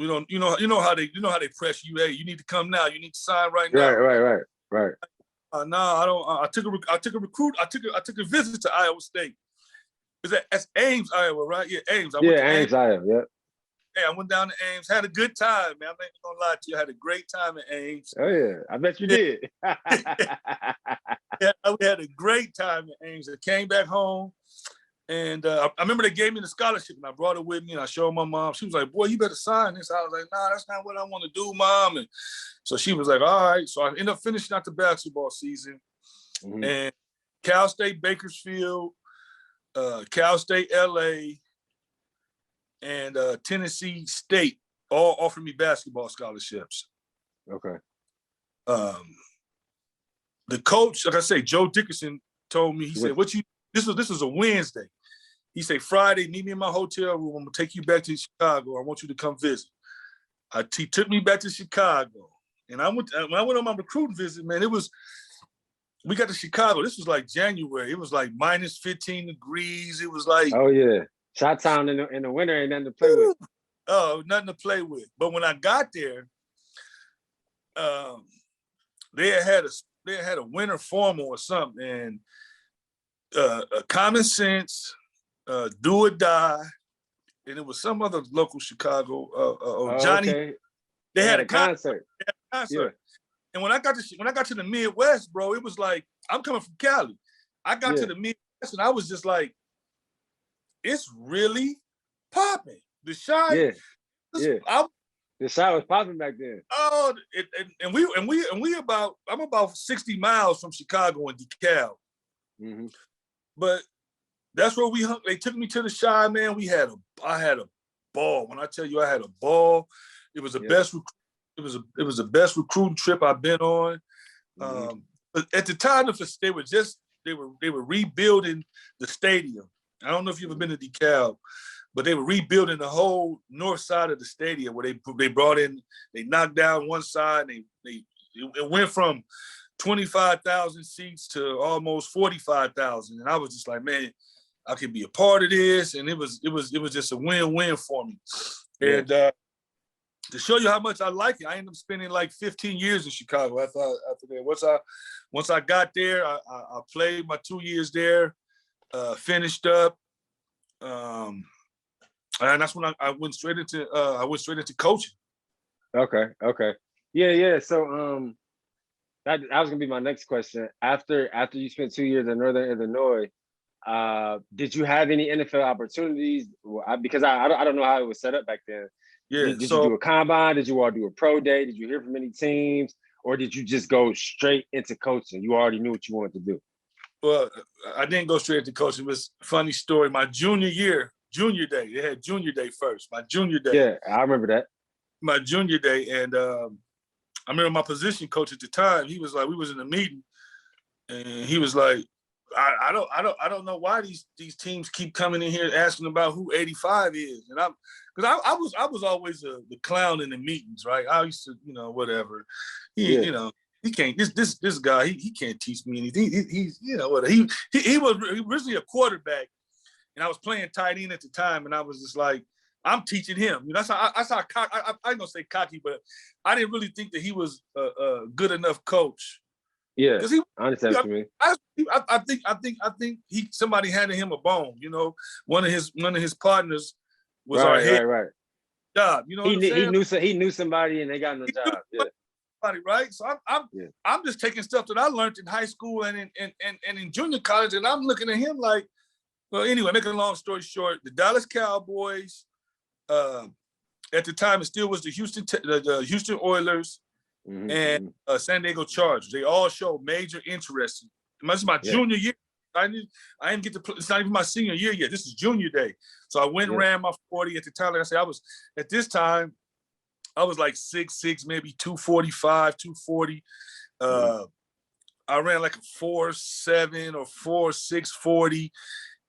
don't. You know how they pressure you. Hey, you need to come now. You need to sign right now." Right. No, I don't. I took a visit to Iowa State. That's Ames, Iowa, right? Yeah, Ames. Ames, Iowa. Yeah. Hey, I went down to Ames, had a good time, man. I'm not gonna lie to you, I had a great time at Ames. Oh yeah, I bet you did. Yeah, we had a great time at Ames. I came back home, and I remember they gave me the scholarship, and I brought it with me, and I showed my mom. She was like, "Boy, you better sign this." I was like, "Nah, that's not what I want to do, Mom." And so she was like, "All right." So I ended up finishing out the basketball season, and Cal State Bakersfield Cal State, LA, and Tennessee State all offered me basketball scholarships. Okay. The coach, like I say, Joe Dickerson told me, he said, this was a Wednesday. He said, Friday, meet me in my hotel room. I'm gonna take you back to Chicago. I want you to come visit. He took me back to Chicago. And when I went on my recruiting visit, man, we got to Chicago. This was like January. It was like minus 15 degrees. It was like, oh yeah, Shot Town in the winter ain't nothing to play with. Oh, nothing to play with. But when I got there, they had a winter formal or something, and common sense, do or die, and it was some other local Chicago. Johnny. Okay. They had a concert. Yeah. And when I got to the Midwest, bro, it was like, I'm coming from Cali. I got to the Midwest and I was just like, it's really popping. The Chi. The Chi was popping back then. Oh, I'm about 60 miles from Chicago and DeKalb. Mm-hmm. But that's where we hung. They took me to the Chi, man. I had a ball. When I tell you I had a ball, it was the best. It was the best recruiting trip I've been on. Mm-hmm. But at the time, they were rebuilding the stadium. I don't know if you've ever been to DeKalb, but they were rebuilding the whole north side of the stadium where they knocked down one side. And it went from 25,000 seats to almost 45,000, and I was just like, man, I could be a part of this, and it was just a win-win for me. Yeah. And to show you how much I like it, I ended up spending like 15 years in Chicago. After that, once I got there, I played my 2 years there, finished up, and that's when I went straight into coaching. Okay. Yeah. So that was gonna be my next question. After you spent 2 years in Northern Illinois, did you have any NFL opportunities? Because I don't know how it was set up back then. Yeah. Did you do a combine? Did you all do a pro day? Did you hear from any teams? Or did you just go straight into coaching? You already knew what you wanted to do. Well, I didn't go straight into coaching. It was a funny story. My junior day, they had junior day first. My junior day. Yeah, I remember that. My junior day. And I remember my position coach at the time, he was like, we was in a meeting, and he was like, I don't know why these teams keep coming in here asking about who 85 is. And I was always the clown in the meetings, right? I used to, whatever. He can't. This guy, he can't teach me anything. He's whatever. He was originally a quarterback, and I was playing tight end at the time, and I was just like, I'm teaching him. That's how I ain't gonna say cocky, but I didn't really think that he was a good enough coach. Yeah, I understand what you mean. I think somebody handed him a bone. One of his partners was our head job. You know what I'm saying? He knew somebody, and they got in the job. Yeah. Somebody, right? So I'm just taking stuff that I learned in high school and in junior college, and I'm looking at him like, well, anyway. Making a long story short, the Dallas Cowboys, at the time, it still was the Houston Oilers. Mm-hmm. And San Diego Chargers. They all showed major interest. This is my junior year. I didn't get to play. It's not even my senior year yet. This is junior day. So I went and ran my 40 at the time. Like I said, at this time, I was like 6'6", maybe 245, 240. I ran like a 4.7 or 4.6 40.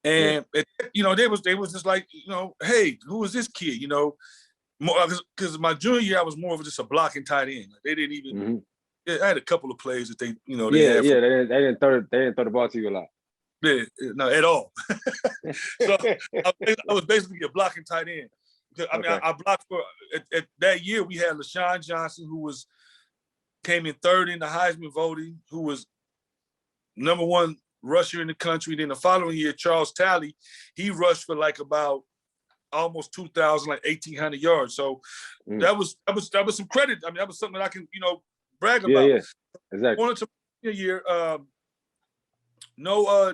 And they was just like, hey, who is this kid? Because my junior year, I was more of just a blocking tight end. They didn't even. Mm-hmm. Yeah, I had a couple of plays that they had. They didn't throw the ball to you a lot. Yeah, no, at all. So I was basically a blocking tight end. I blocked for at that year. We had LaShawn Johnson, who came in third in the Heisman voting, who was #1 rusher in the country. Then the following year, Charles Talley, he rushed for like about almost 2,000, like 1,800 yards. So that was some credit. I mean, that was something that I can, brag about. Yeah, exactly. Going into my year, no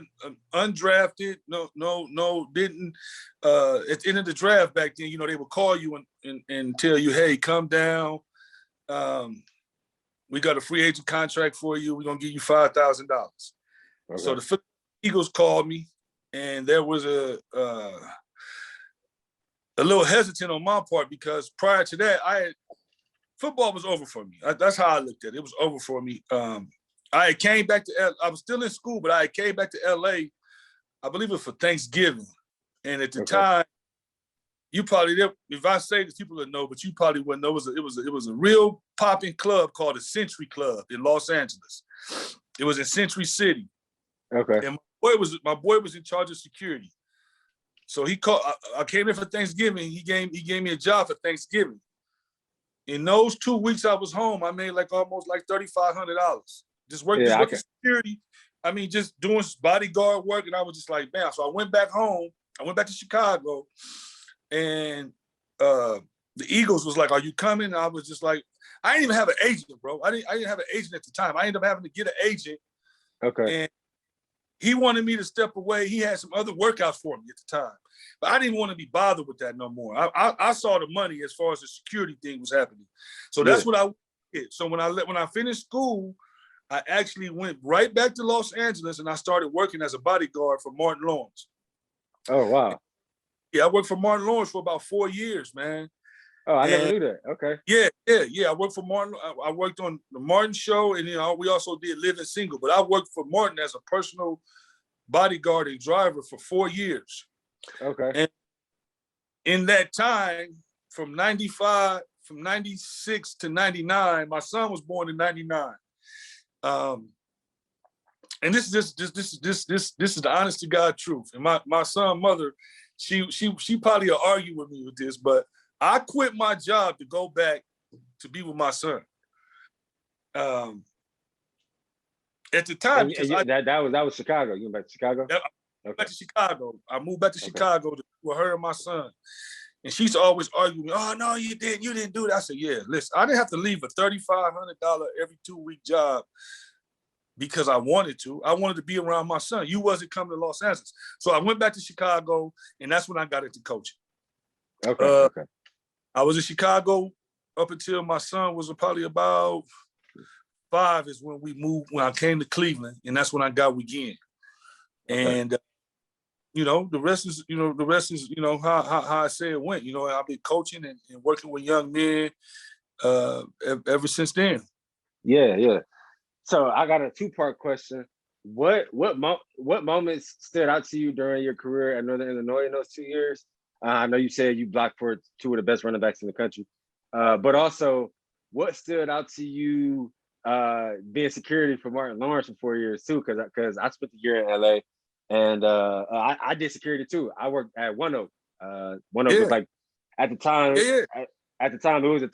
undrafted, no, didn't. At the end of the draft back then, they would call you and tell you, hey, come down. We got a free agent contract for you. We're gonna give you $5,000. Okay. So the Eagles called me. and there was a little hesitant on my part because prior to that, football was over for me. That's how I looked at it. It was over for me. I came back to I was still in school, but I came back to LA, I believe it was for Thanksgiving. And at the time, you probably, if I say this, people would know, but you probably wouldn't know. It was a real popping club called the Century Club in Los Angeles. It was in Century City. Okay. And my boy was in charge of security. So he called. I came in for Thanksgiving. He gave me a job for Thanksgiving. In those 2 weeks I was home, I made almost $3,500. Just working security. I mean, just doing bodyguard work, and I was just like, man. So I went back home. I went back to Chicago, and the Eagles was like, "Are you coming?" And I was just like, I didn't even have an agent, bro. I didn't have an agent at the time. I ended up having to get an agent. Okay. And he wanted me to step away. He had some other workouts for me at the time, but I didn't want to be bothered with that no more. I saw the money as far as the security thing was happening. So that's what I did. So when I finished school, I actually went right back to Los Angeles and I started working as a bodyguard for Martin Lawrence. Oh, wow. Yeah, I worked for Martin Lawrence for about 4 years, man. Oh, I never knew that. Okay. Yeah. I worked for Martin. I worked on the Martin show, and we also did Living Single. But I worked for Martin as a personal bodyguard and driver for 4 years. Okay. And in that time, from 96 to 99, my son was born in 99. And this is the honest to God truth. And my son's mother, she probably will argue with me with this, but I quit my job to go back to be with my son. At the time, that was Chicago. You went back to Chicago? Back to Chicago. I moved back to Chicago with her and my son. And she used to always argue with me, "Oh, no, you didn't do that." I said, "Yeah, listen, I didn't have to leave a $3,500 every 2-week job because I wanted to. I wanted to be around my son. You wasn't coming to Los Angeles." So I went back to Chicago, and that's when I got into coaching. Okay. I was in Chicago up until my son was probably about 5 is when we moved, when I came to Cleveland, and that's when I got Wiggin. And the rest is how I say it went. I've been coaching and working with young men ever since then. Yeah. So I got a 2-part question. What moments stood out to you during your career at Northern Illinois in those 2 years? I know you said you blocked for 2 of the best running backs in the country, but also what stood out to you being security for Martin Lawrence for 4 years too? Because I spent the year in LA, and I did security too. I worked at One Oak. One Oak was like at the time. At the time, it was the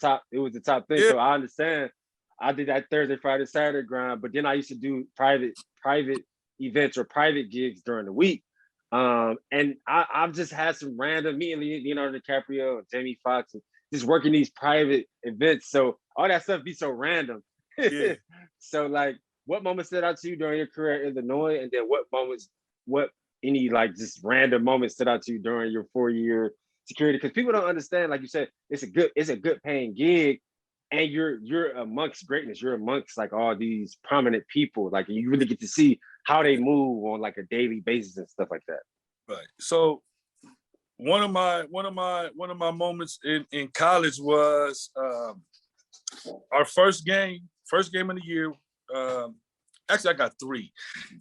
top thing. So I understand. I did that Thursday, Friday, Saturday grind, but then I used to do private events or private gigs during the week. And I've just had some random meeting Leonardo DiCaprio and Jamie Foxx and just working these private events. So all that stuff be so random. Yeah. So what moments stood out to you during your career in Illinois, and then any just random moments stood out to you during your 4-year security? Because people don't understand, like you said, it's a good paying gig, and you're amongst greatness. You're amongst all these prominent people. You really get to see how they move on a daily basis and stuff like that. Right. So one of my moments in college was our first game of the year. Actually, I got 3.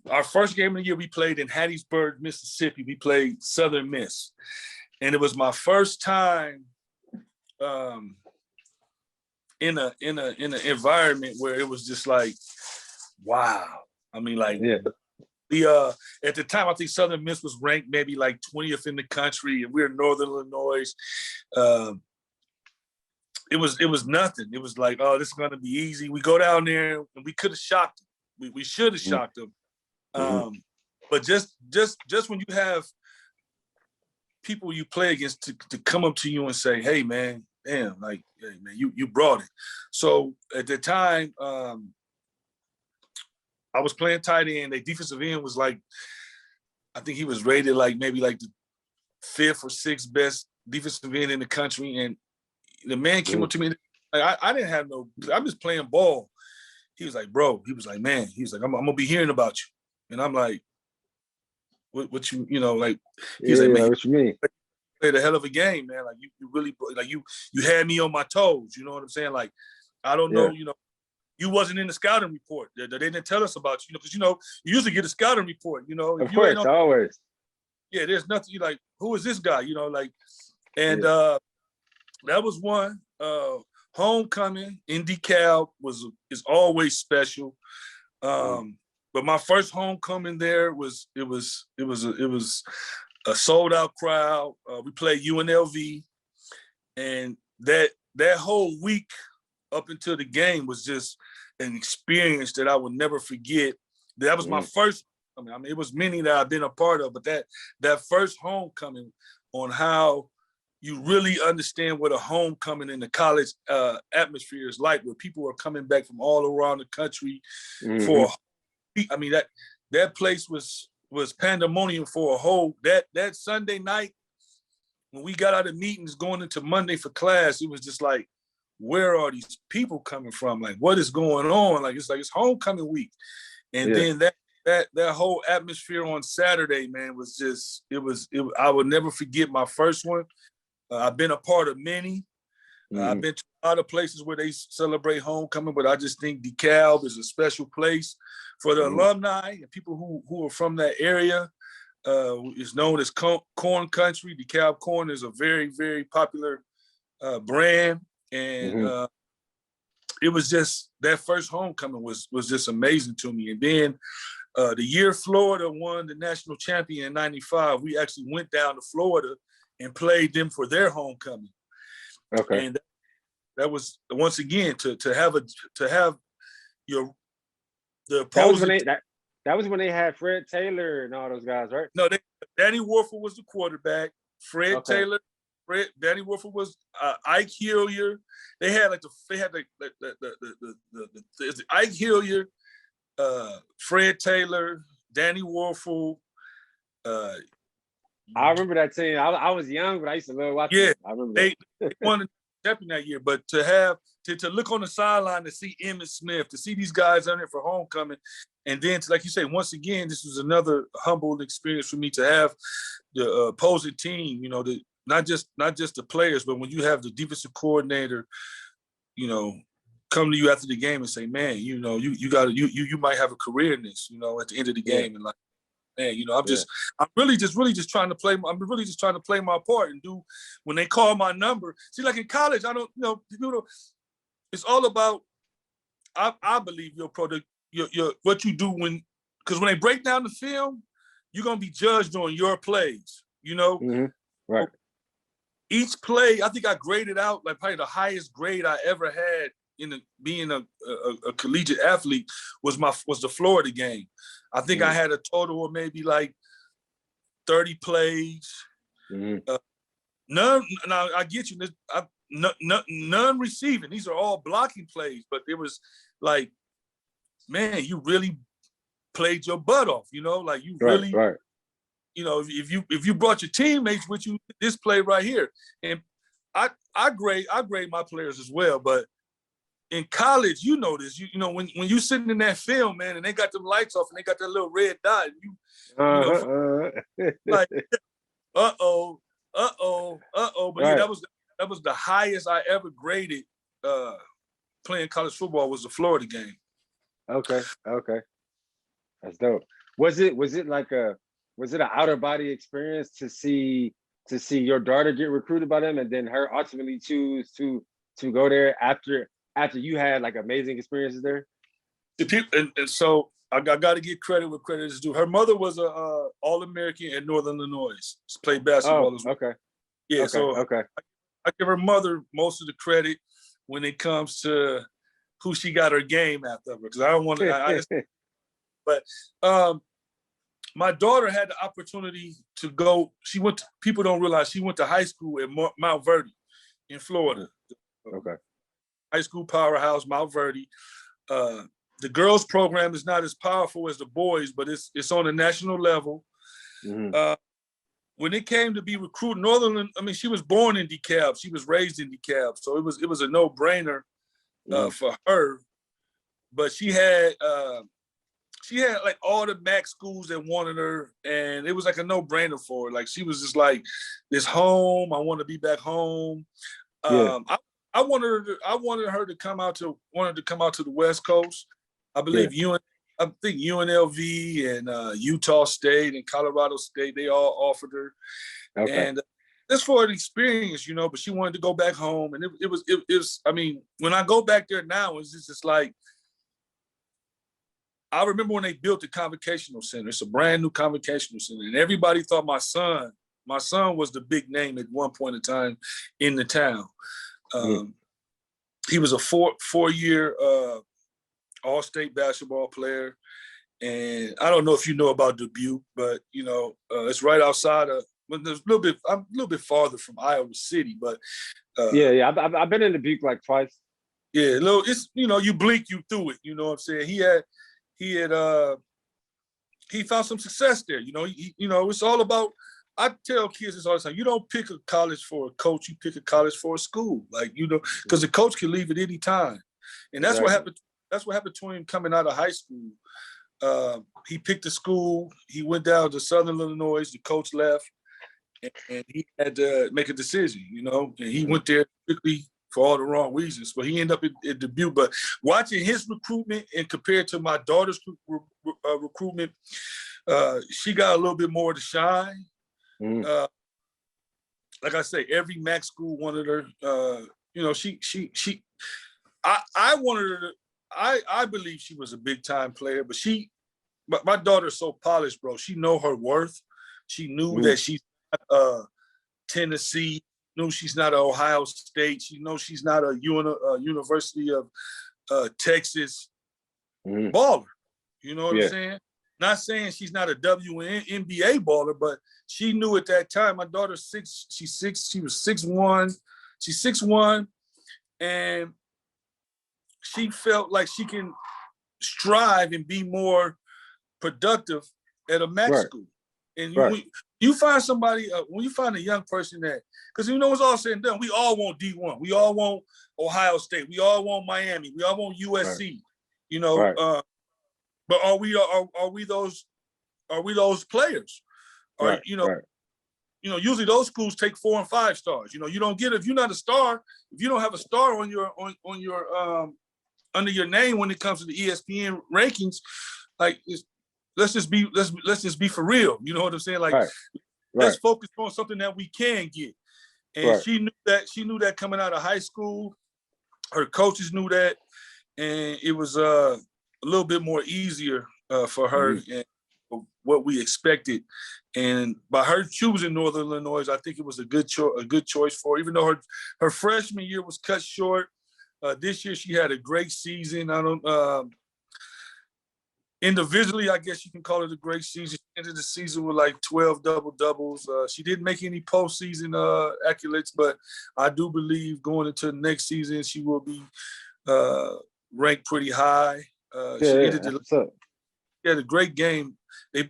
Our first game of the year, we played in Hattiesburg, Mississippi. We played Southern Miss, and it was my first time in an environment where it was just wow. I mean, at the time, I think Southern Miss was ranked maybe 20th in the country, and we're in Northern Illinois. It was nothing. It was oh, this is gonna be easy. We go down there, and we could have shocked them. We should have shocked them. But just when you have people you play against to come up to you and say, "Hey, man, damn, hey, man, you brought it." So at the time, I was playing tight end. The defensive end was I think he was rated maybe the 5th or 6th best defensive end in the country. And the man came up to me. I didn't have I'm just playing ball. He was like, "Bro," he was like, "Man," he was like, I'm gonna be hearing about you. And I'm like, what you know, like he's Yeah, like, man, what you mean? played a hell of a game, man. Like you really like you had me on my toes. You know what I'm saying? Like I don't know, you know, you wasn't in the scouting report. They didn't tell us about you, because you know you usually get a scouting report. You know, if Of you ain't course, on, always. yeah, there's nothing. You like, who is this guy? You know, like, and that was one. Homecoming in DeKalb is always special. But my first homecoming there was a sold out crowd. We played UNLV, and that whole week up until the game was just an experience that I would never forget. That was my first. I mean, it was many that I've been a part of, but that first homecoming, on how you really understand what a homecoming in the college atmosphere is like, where people are coming back from all around the country for. I mean, that place was pandemonium for a whole that Sunday night when we got out of meetings going into Monday for class. It was just like, where are these people coming from? Like, what is going on? Like it's homecoming week, and then that whole atmosphere on Saturday, man, was just it. I will never forget my first one. I've been a part of many. I've been to a lot of places where they celebrate homecoming, but I just think DeKalb is a special place for the alumni and people who are from that area. It's known as corn country. DeKalb corn is a very, very popular brand, and it was just that first homecoming was just amazing to me. And then the year Florida won the national champion in '95, we actually went down to Florida and played them for their homecoming. Okay. And that was, once again, to have the opposing. That was when they had Fred Taylor and all those guys, right? No, Danny Warford was the quarterback. Danny Warford was Ike Hillier. They had the Ike Hillier, Fred Taylor, Danny Warford. I remember that team. I was young, but I used to love watching. Yeah, I remember they won the champion that year. But to look on the sideline to see Emmitt Smith, to see these guys on there for homecoming, and then to, like you say, once again, this was another humble experience for me to have the opposing team. You know, not just the players, but when you have the defensive coordinator, you know, come to you after the game and say, man, you know, you might have a career in this. You know, at the end of the game, and like. Man, you know, I'm really just trying to play my part and do, when they call my number. See, like in college, I don't, you know, people don't, it's all about, I believe your product, your what you do because when they break down the film, you're going to be judged on your plays, you know? Right. Each play, I think I graded out like probably the highest grade I ever had in being a collegiate athlete was the Florida game. I think I had a total of maybe like 30 plays. None. Now I get you. None receiving. These are all blocking plays, but it was like, man, you really played your butt off. You know, like you really, you know, if you brought your teammates with you, this play right here, and I grade my players as well, but. In college, you know this. You know when you sitting in that film, man, and they got them lights off and they got that little red dot. You know, like, uh-oh. But yeah, that was the highest I ever graded playing college football, was the Florida game. Okay, that's dope. Was it like an outer body experience to see your daughter get recruited by them and then her ultimately choose to go there after you had like amazing experiences there? The people, and so I got to give credit where credit is due. Her mother was a All-American at Northern Illinois. She played basketball as well. Okay. Yeah. I give her mother most of the credit when it comes to who she got her game after, because I don't want to. But my daughter had the opportunity to go. People don't realize she went to high school at Mount Verdi in Florida. Okay. High school powerhouse, Mount Verdi. The girls program is not as powerful as the boys, but it's on a national level. When it came to be recruited, she was born in DeKalb. She was raised in DeKalb, so it was a no-brainer for her. But she she had like all the MAC schools that wanted her, and it was like a no-brainer for her. Like she was just like, "This home. I want to be back home." Yeah. I wanted her to come out to the West Coast. I believe I think UNLV and Utah State and Colorado State, they all offered her. Okay. And just for an experience, but she wanted to go back home. And it was, I mean, when I go back there now, it's just like, I remember when they built the Convocational Center. It's a brand new Convocational Center. And everybody thought my son was the big name at one point in time in the town. He was a four-year all-state basketball player. And I don't know if you know about Dubuque, but, it's right outside of, I'm a little bit farther from Iowa City, but. I've been in Dubuque like twice. Yeah, it's, you blink, you through it. You know what I'm saying? He found some success there. It's all about, I tell kids this all the time, you don't pick a college for a coach, you pick a college for a school. Like, because the coach can leave at any time. And that's what happened. That's what happened to him coming out of high school. He picked a school, he went down to Southern Illinois, the coach left, and he had to make a decision, and he went there quickly for all the wrong reasons. But he ended up at Dubuque. But watching his recruitment and compared to my daughter's recruitment, she got a little bit more to shine. Like I say, every MAC school wanted her. I wanted her to. I believe she was a big time player, but my daughter's so polished, bro. She know her worth. She knew that she's not Tennessee. Knew she's not an Ohio State. She knows she's not a University of Texas baller. You know what I'm saying? Not saying she's not a WNBA baller, but she knew at that time. My daughter's she was 6'1". She's 6'1", and she felt like she can strive and be more productive at a MAC school. And you find somebody, when you find a young person that, because it's all said and done, we all want D1. We all want Ohio State. We all want Miami. We all want USC. But are we those players? Usually those schools take 4 and 5 stars. You don't get, if you're not a star, if you don't have a star on your under your name when it comes to the ESPN rankings, like let's just be for real. You know what I'm saying? Like let's focus on something that we can get. And she knew that coming out of high school. Her coaches knew that, and it was a little bit more easier for her and what we expected. And by her choosing Northern Illinois, I think it was a good choice for her. Even though her freshman year was cut short, this year she had a great season. Individually, I guess you can call it a great season. She ended the season with like 12 double-doubles. She didn't make any postseason accolades, but I do believe going into the next season, she will be ranked pretty high. She had a great game. The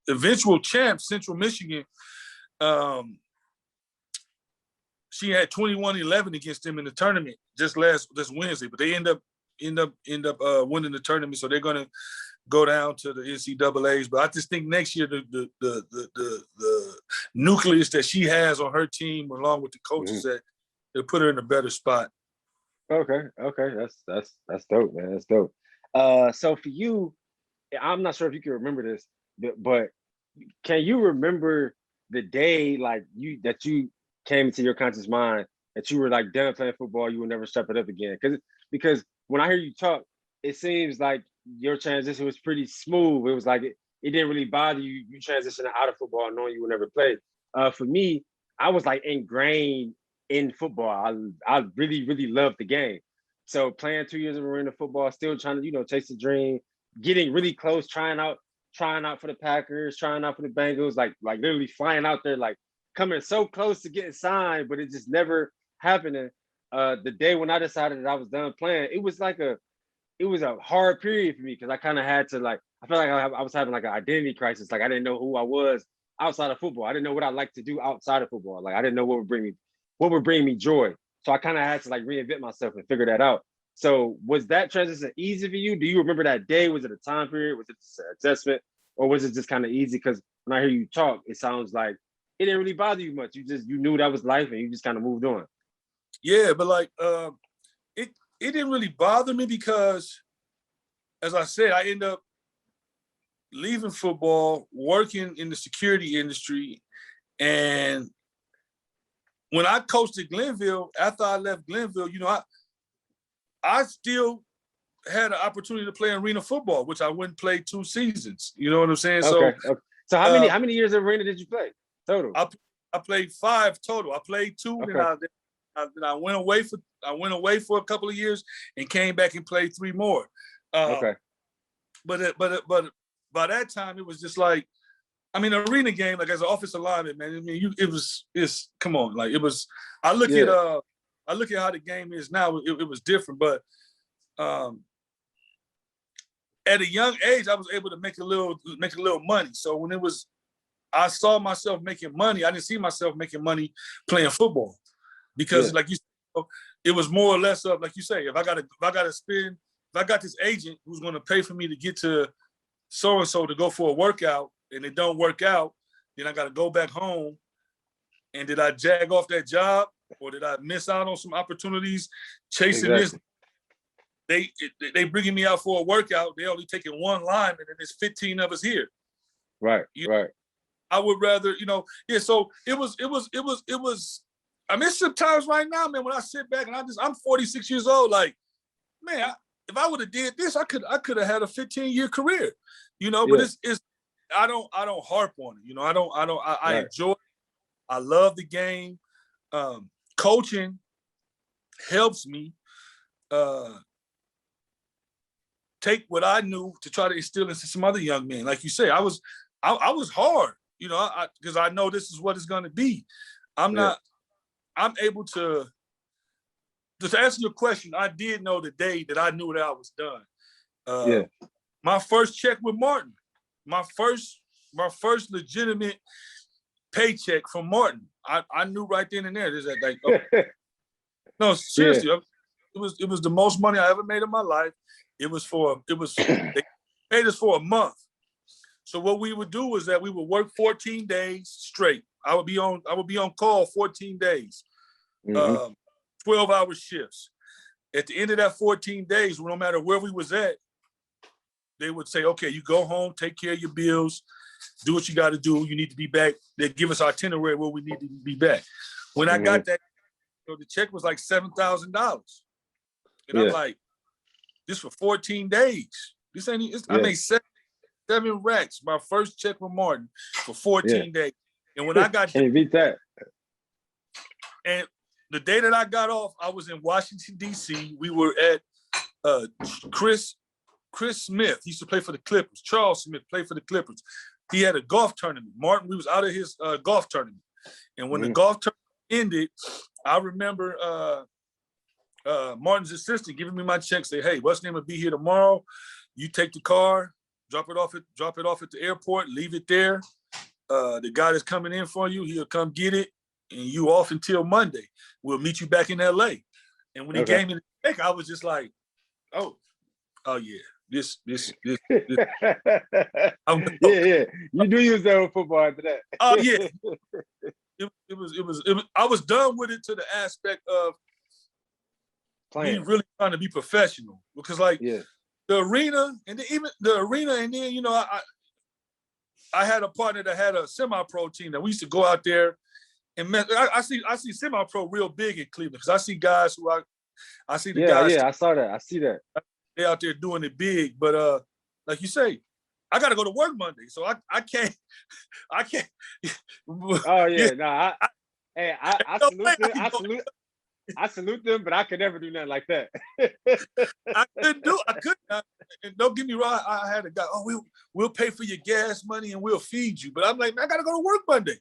eventual champ, Central Michigan, she had 21-11 against them in the tournament just this Wednesday, but they end up winning the tournament, so they're going to go down to the NCAAs. But I just think next year the nucleus that she has on her team, along with the coaches, that they'll put her in a better spot. Okay, that's dope, man. That's dope. So for you, I'm not sure if you can remember this, but can you remember the day like that you came into your conscious mind that you were like done playing football, you would never step it up again? Because when I hear you talk, it seems like your transition was pretty smooth. It was like it didn't really bother you. You transitioned out of football knowing you would never play. For me, I was like ingrained in football. I really, really loved the game. So playing 2 years of arena football, still trying to, chase the dream, getting really close, trying out for the Packers, trying out for the Bengals, like literally flying out there, like coming so close to getting signed, but it just never happening. The day when I decided that I was done playing, it was a hard period for me because I kind of had to I felt like I was having like an identity crisis. Like I didn't know who I was outside of football. I didn't know what I liked to do outside of football. Like I didn't know what would bring me joy. So I kind of had to like reinvent myself and figure that out. So was that transition easy for you? Do you remember that day? Was it a time period? Was it just an adjustment? Or was it just kind of easy? Because when I hear you talk, it sounds like it didn't really bother you much. You knew that was life and you just kind of moved on. Yeah, but like it didn't really bother me because, as I said, I ended up leaving football, working in the security industry, and when I coached at Glenville, after I left Glenville, I still had an opportunity to play arena football, which I wouldn't play 2 seasons. You know what I'm saying? Okay. So how many years of arena did you play total? I played 5 total. I played 2, Okay. then I went away for a couple of years and came back and played 3 more. Okay. But by that time it was just like, I mean, arena game, like as an offensive lineman, man. I mean, it's come on, like it was. I look at how the game is now. It was different, but at a young age, I was able to make a little money. So when I saw myself making money. I didn't see myself making money playing football because, like you said, it was more or less of, like you say, if I got this agent who's going to pay for me to get to so and so to go for a workout, and it don't work out, then I got to go back home. And did I jag off that job, or did I miss out on some opportunities chasing this? They bringing me out for a workout. They only taking 1 lineman, and there's 15 of us here. Right. Right. I would rather, So it was. I mean, sometimes right now, man, when I sit back and I'm 46 years old, like, man, if I would have did this, I could have had a 15-year career, But it's I don't harp on it, I enjoy it. I love the game. Coaching helps me take what I knew to try to instill into some other young men. Like you say, I was hard, because I know this is what it's going to be. I'm able to answer your question. I did know the day that I knew that I was done. My first check with Martin, my first legitimate paycheck from Martin, I knew right then and there. No, seriously, it was the most money I ever made in my life. They paid us for a month. So what we would do was that we would work 14 days straight. I would be on call 14 days, 12-hour shifts. At the end of that 14 days, no matter where we was at, they would say, okay, you go home, take care of your bills, do what you got to do. You need to be back. They'd give us itinerary where we need to be back. When I got that, the check was like $7,000. And I'm like, this for 14 days. This ain't, I made 7 racks, my first check with Martin for 14 days. And when I got can't beat that. And the day that I got off, I was in Washington, D.C. We were at Chris Smith. He used to play for the Clippers. Charles Smith played for the Clippers. He had a golf tournament. Martin, we was out of his golf tournament. And when the golf tournament ended, I remember Martin's assistant giving me my check, say, hey, what's name will be here tomorrow. You take the car, drop it off at the airport, leave it there. The guy that's coming in for you, he'll come get it, and you off until Monday. We'll meet you back in LA. And when he gave me the check, I was just like, oh yeah. This. Yeah. You do use that with football after that. Oh yeah. It was. I was done with it to the aspect of me really trying to be professional, because like the arena, and then I had a partner that had a semi-pro team that we used to go out there and I see semi-pro real big in Cleveland, because I see guys who I see the guys. Yeah, I saw that. I see that. They out there doing it big, but like you say, I got to go to work Monday, so I can't. Oh yeah, no, I salute them, but I could never do nothing like that. I couldn't. And don't get me wrong, I had a guy, we'll pay for your gas money and we'll feed you. But I'm like, I got to go to work Monday.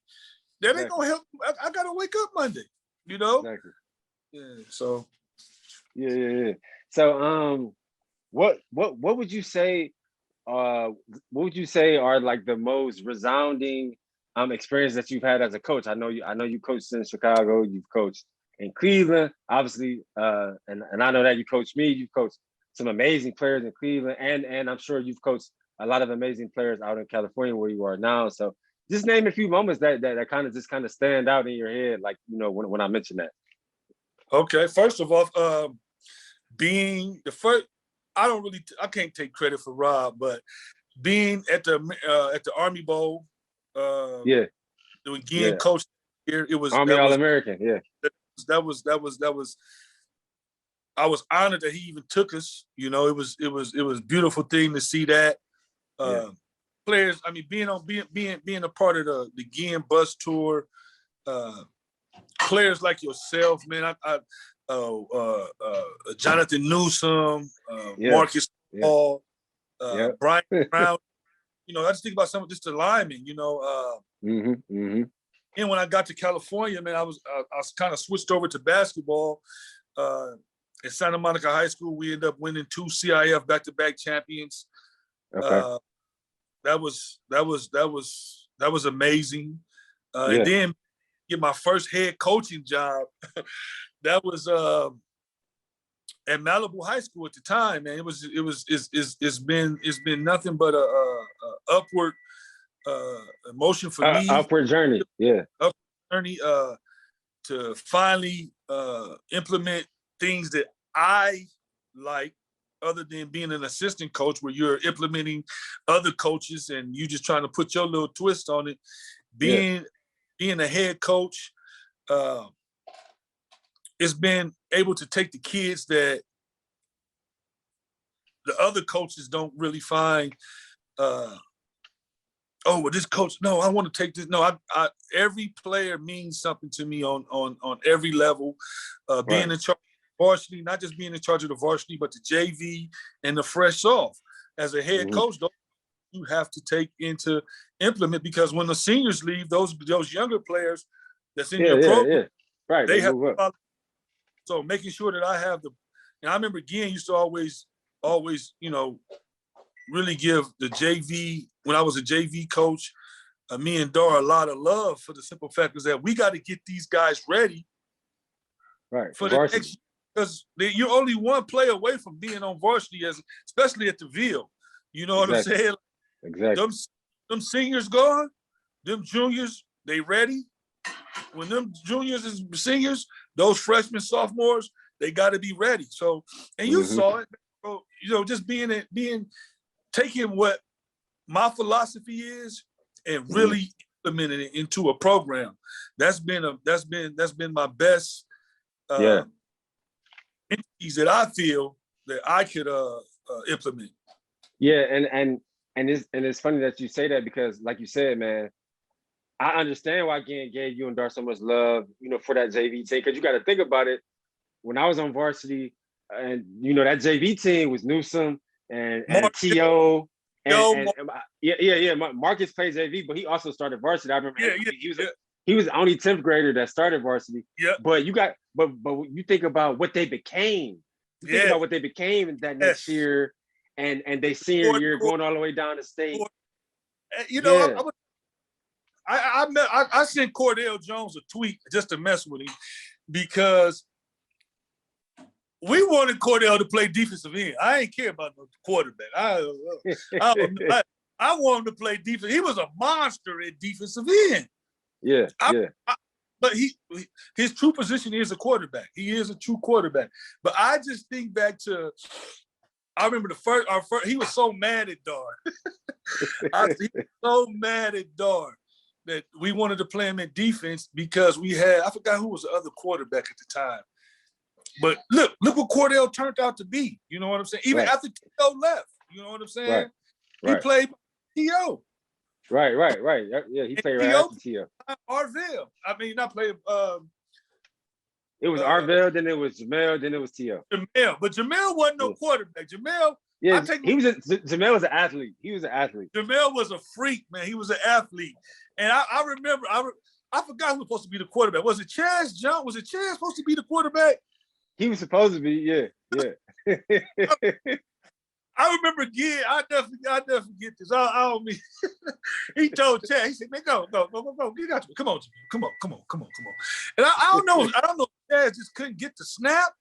That ain't going to help. I got to wake up Monday, Exactly. Yeah, so. Yeah. So, what would you say, are like the most resounding experience that you've had as a coach? I know you coached in Chicago, you've coached in Cleveland, obviously, and I know that you coached me. You've coached some amazing players in Cleveland, and I'm sure you've coached a lot of amazing players out in California where you are now. So just name a few moments that kind of stand out in your head, like when I mentioned that. Okay, first of all, being the first, I can't take credit for Rob, but being at the Army Bowl, again, coach here, it was Army All-American, that was. I was honored that he even took us. It was a beautiful thing to see that. Players, I mean, being a part of the Ginn bus tour, players like yourself, man. Jonathan Newsom, Marcus Paul, Brian Brown. I just think about some of just the linemen. And when I got to California, man, I was kind of switched over to basketball. At Santa Monica High School, we ended up winning 2 CIF back-to-back champions. Okay. That was amazing. And then get my first head coaching job. That was at Malibu High School at the time, man. It's been nothing but a upward emotion for me. Upward journey, upward journey to finally implement things that I like, other than being an assistant coach where you're implementing other coaches and you just trying to put your little twist on it. Being a head coach, it's been able to take the kids that the other coaches don't really find, this coach, no, I want to take this. No, I every player means something to me on every level. Being in charge of varsity, not just being in charge of the varsity, but the JV and the fresh off. As a head coach, you have to take into implement, because when the seniors leave, those younger players that's in your program, they have to follow. So making sure that I have and I remember Ginn used to always, really give the JV, when I was a JV coach, me and Dara, a lot of love, for the simple fact is that we got to get these guys ready for the next year, because you're only one play away from being on varsity, especially at the Ville. You know what I'm saying? Exactly. Them seniors gone, them juniors, they ready. When them juniors and seniors, those freshmen, sophomores, they got to be ready. So, and you saw it, just taking what my philosophy is and really implementing it into a program. That's been my best entities that I feel that I could implement. Yeah, and it's funny that you say that, because like you said, man, I understand why Ginn gave you and Dar so much love, for that JV team, because you got to think about it. When I was on varsity, and that JV team was Newsom and T.O. Marcus played JV, but he also started varsity. I remember he was the only 10th grader that started varsity. Yeah. But you think about what they became. You think about what they became in that next year, and they senior year going all the way down to state. I sent Cordell Jones a tweet just to mess with him, because we wanted Cordell to play defensive end. I ain't care about no quarterback. I want him to play defense. He was a monster at defensive end. But his true position is a quarterback. He is a true quarterback. But I just think back to, I remember our first, he was so mad at Dar. He was so mad at Dar that we wanted to play him in defense, because I forgot who was the other quarterback at the time. But look what Cordell turned out to be. You know what I'm saying? Even after T.O. left, you know what I'm saying? He played T.O. Right. Yeah, he played right after T.O. Arvell. I mean, not played. It was Arvell, then it was Jamel, then it was T.O. But Jamel wasn't no quarterback. Jamel, Jamel was an athlete. He was an athlete. Jamel was a freak, man. He was an athlete. And I remember, I forgot who was supposed to be the quarterback. Was it Chaz Jones? Was it Chaz supposed to be the quarterback? He was supposed to be, yeah. I remember Ginn. I never forget this. I don't mean. He told Chad. He said, "Man, go, get out. Come on. And I don't know. Chad Chaz just couldn't get the snap,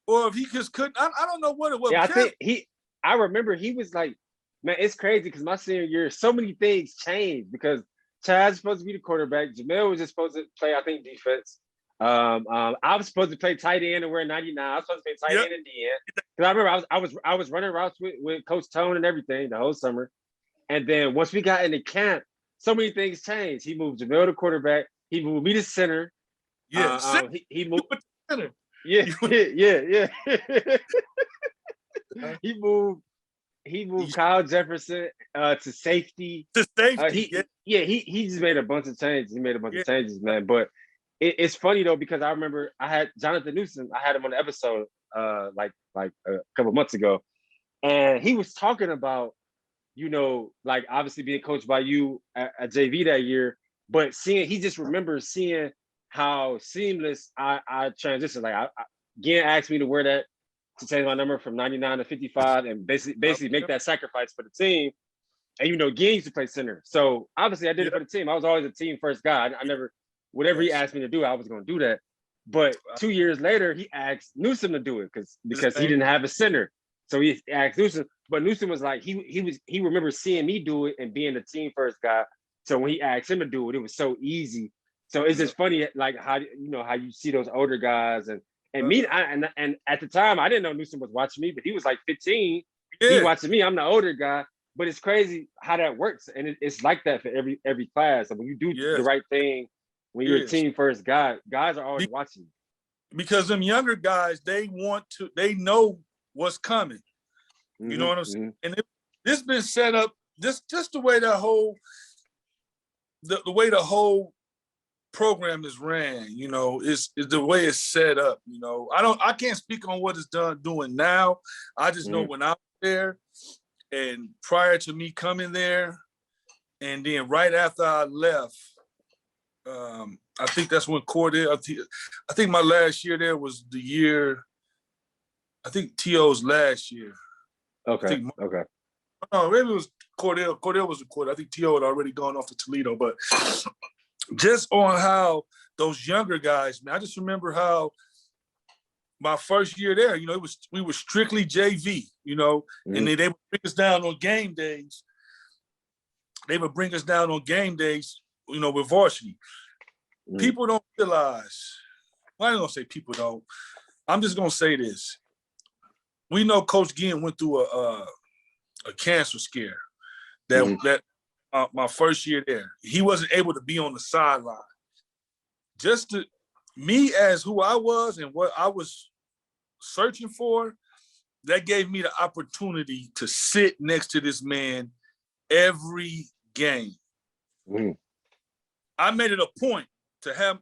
or if he just couldn't. I don't know what it was. Yeah, Chaz, I remember he was like, man, it's crazy because my senior year, so many things changed because Chaz was supposed to be the quarterback. Jamel was just supposed to play, I think, defense. I was supposed to play tight end and wear 99. I was supposed to play tight end and DN. Because I remember I was running routes with Coach Tone and everything the whole summer. And then once we got into camp, so many things changed. He moved Jamel to quarterback. He moved me to center. yeah, He moved center. Yeah. He moved Kyle Jefferson to safety. To safety. He just made a bunch of changes. He made a bunch of changes, man. But it's funny though because I remember I had Jonathan Newsom. I had him on the episode like a couple months ago, and he was talking about, you know, like obviously being coached by you at JV that year, but he just remembers seeing how seamless I transitioned. Like Gian asked me to wear that, to change my number from 99 to 55 and basically make that sacrifice for the team. And, you know, Gian used to play center. So obviously I did it for the team. I was always a team first guy. I never, whatever he asked me to do, I was going to do that. But 2 years later, he asked Newsom to do it because he didn't have a center. So he asked Newsom, but Newsom was like, he remembers seeing me do it and being the team first guy. So when he asked him to do it, it was so easy. So it's just funny, like how you see those older guys and me, and at the time I didn't know Newsom was watching me, but he was like 15. He watching me. I'm the older guy, but it's crazy how that works, and it's like that for every class. And when you do the right thing, when you're a team first guy, guys are always watching you. Because them younger guys, they know what's coming. You know what I'm saying? And this been set up just the way the whole program is ran, you know, is the way it's set up. You know, I can't speak on what it's doing now. I just know when I was there and prior to me coming there, and then right after I left, I think that's when Cordell, I think my last year there was the year, I think T.O.'s last year. Okay. Oh, maybe it was Cordell. Cordell was the quarter. I think T.O. had already gone off to Toledo, but just on how those younger guys, man, I just remember how my first year there, you know, we were strictly JV, you know, and they would bring us down on game days. You know, with varsity. People don't realize, well, I ain't gonna say people don't. I'm just gonna say this. We know Coach Ginn went through a cancer scare that my first year there. He wasn't able to be on the sideline. Just to me as who I was and what I was searching for, that gave me the opportunity to sit next to this man every game. I made it a point to have,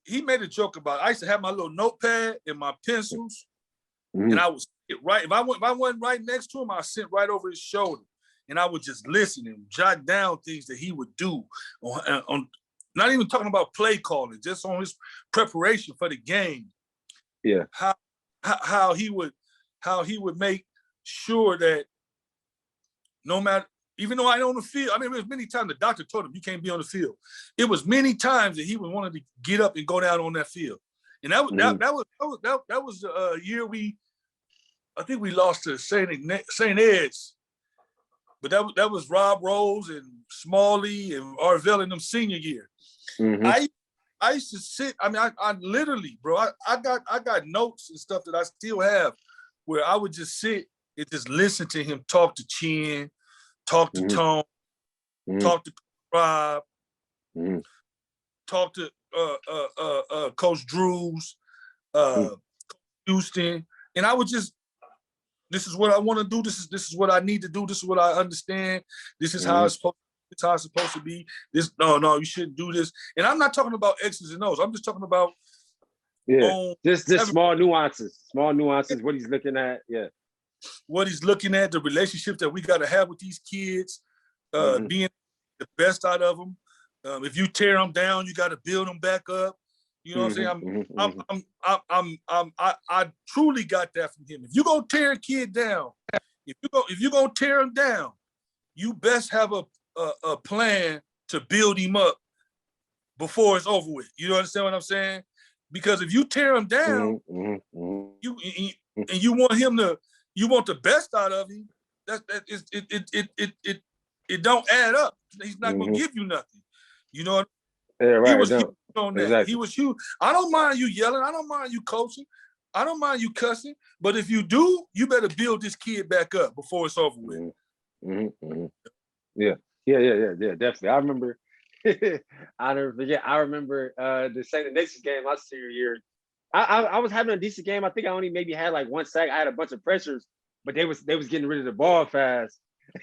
he made a joke about it. I used to have my little notepad and my pencils, and I would sit right, if I wasn't right next to him, I'd sit right over his shoulder. And I would just listen and jot down things that he would do on not even talking about play calling, just on his preparation for the game. Yeah. How he would make sure that no matter, even though I ain't on the field, I mean, there was many times the doctor told him you can't be on the field. It was many times that he would want to get up and go down on that field. And that was a year I think we lost to St. Ed's. But that was Rob Rose and Smalley and Arvell in them senior year. I used to sit. I mean, I literally, bro. I got notes and stuff that I still have, where I would just sit and just listen to him talk to Chin, talk to Tone, talk to Rob, talk to Coach Drews, Houston, and I would just. This is what I want to do. This is what I need to do. This is what I understand. This is how it's supposed to be. No, you shouldn't do this. And I'm not talking about X's and O's. I'm just talking about just small nuances. What he's looking at. Yeah, what he's looking at, the relationship that we got to have with these kids, being the best out of them. If you tear them down, you got to build them back up. You know what I'm saying? I truly got that from him. If you're gonna tear a kid down, if you're gonna tear him down, you best have a plan to build him up before it's over with. You understand what I'm saying? Because if you tear him down, you want him to, you want the best out of him. It don't add up. He's not gonna give you nothing. You know. Yeah, right. He was huge on that. Exactly. He was huge. I don't mind you yelling. I don't mind you coaching. I don't mind you cussing. But if you do, you better build this kid back up before it's over with. Yeah, definitely. I remember. I never forget. I remember the Nixon game my senior year. I was having a decent game. I think I only maybe had like one sack. I had a bunch of pressures, but they was getting rid of the ball fast.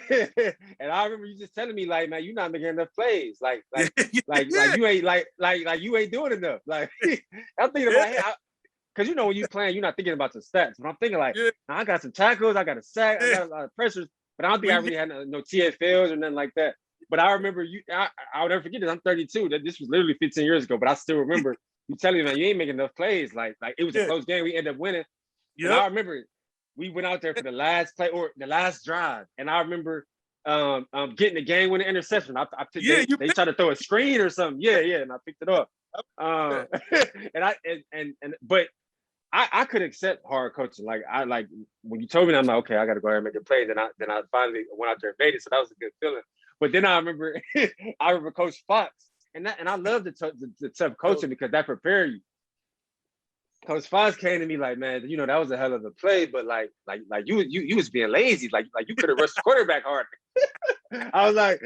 And I remember you just telling me like, man, you're not making enough plays. Like you ain't like you ain't doing enough. Like I'm thinking about it. Because you know when you playing, you're not thinking about the stats. But I'm thinking like, I got some tackles, I got a sack, I got a lot of pressures, but I don't think I really had no TFLs or nothing like that. But I remember I'll never forget this. I'm 32. This was literally 15 years ago, but I still remember you telling me, man, you ain't making enough plays. Like it was a close game. We ended up winning. And I remember we went out there for the last play or the last drive. And I remember getting the game winning interception. They tried to throw a screen or something. Yeah, and I picked it up. But I could accept hard coaching. Like when you told me that, I'm like, okay, I got to go ahead and make a play. Then I finally went out there and made it. So that was a good feeling. But then I remember Coach Fox, and I love the tough coaching because that prepared you. Coach Fox came to me like, man, you know, that was a hell of a play, but like you was being lazy. Like you could have rushed the quarterback harder. I was like,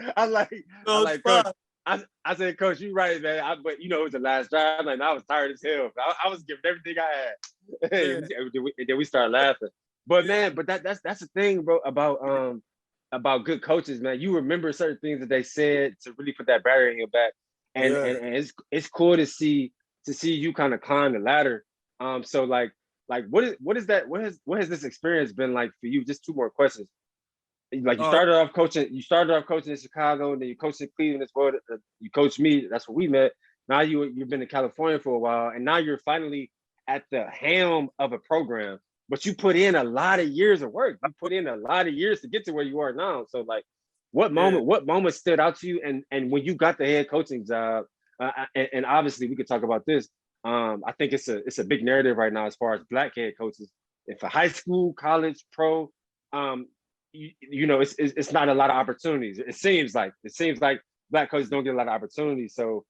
Coach. I said, Coach, you right, man. But you know, it was the last drive. Like I was tired as hell. I was giving everything I had. And then we started laughing. But man, that's the thing, bro, about good coaches, man. You remember certain things that they said to really put that barrier in your back. And it's cool to see you kind of climb the ladder. So like what has this experience been like for you? Just two more questions. Like you started off coaching in Chicago, and then you coached in Cleveland as well. You coached me. That's where we met. Now you've been in California for a while, and now you're finally at the helm of a program. But you put in a lot of years of work. You put in a lot of years to get to where you are now. So like, what moment stood out to you? And when you got the head coaching job, and obviously we could talk about this. I think it's a big narrative right now as far as Black head coaches. If a high school, college, pro, you know, it's not a lot of opportunities. It seems like Black coaches don't get a lot of opportunities. So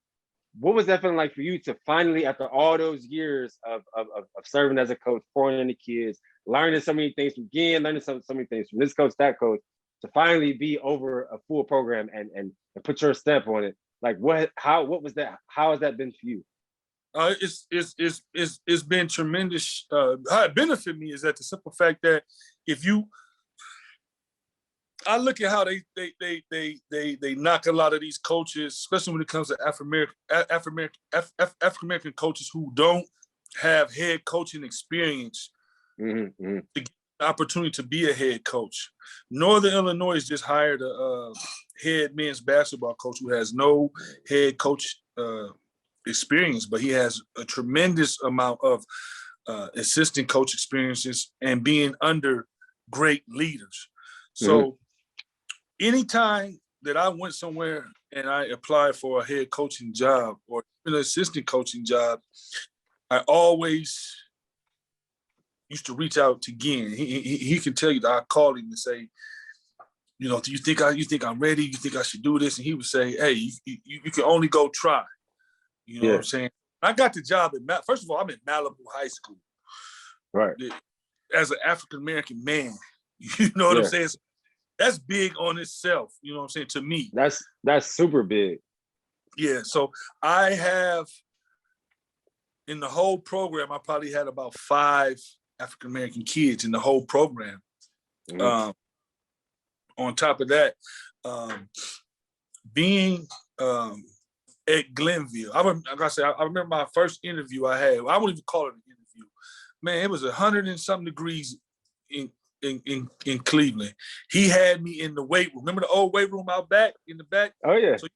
what was that feeling like for you to finally, after all those years of serving as a coach, pouring into kids, learning so many things from Glenn, learning so many things from this coach, that coach, to finally be over a full program and put your stamp on it? Like what was that? How has that been for you? It's been tremendous. How it benefited me is that the simple fact that I look at how they knock a lot of these coaches, especially when it comes to African American coaches who don't have head coaching experience to get the opportunity to be a head coach. Northern Illinois just hired a head men's basketball coach who has no head coach experience, but he has a tremendous amount of assistant coach experiences and being under great leaders. So anytime that I went somewhere and I applied for a head coaching job or an assistant coaching job, I always used to reach out to Glenn. He can tell you that I called him and say, you know, do you think I'm ready? You think I should do this? And he would say, hey, you can only go try. You know what I'm saying? I got the job at first of all, I'm at Malibu High School. Right. As an African American man, you know what I'm saying? So that's big on itself. You know what I'm saying? To me, that's super big. Yeah. So I have in the whole program, I probably had about 5 African American kids in the whole program. On top of that, being at Glenville, like I said, I remember my first interview I had. I wouldn't even call it an interview. Man, it was 100 and something degrees in Cleveland. He had me in the weight room. Remember the old weight room out back in the back? Oh yeah. So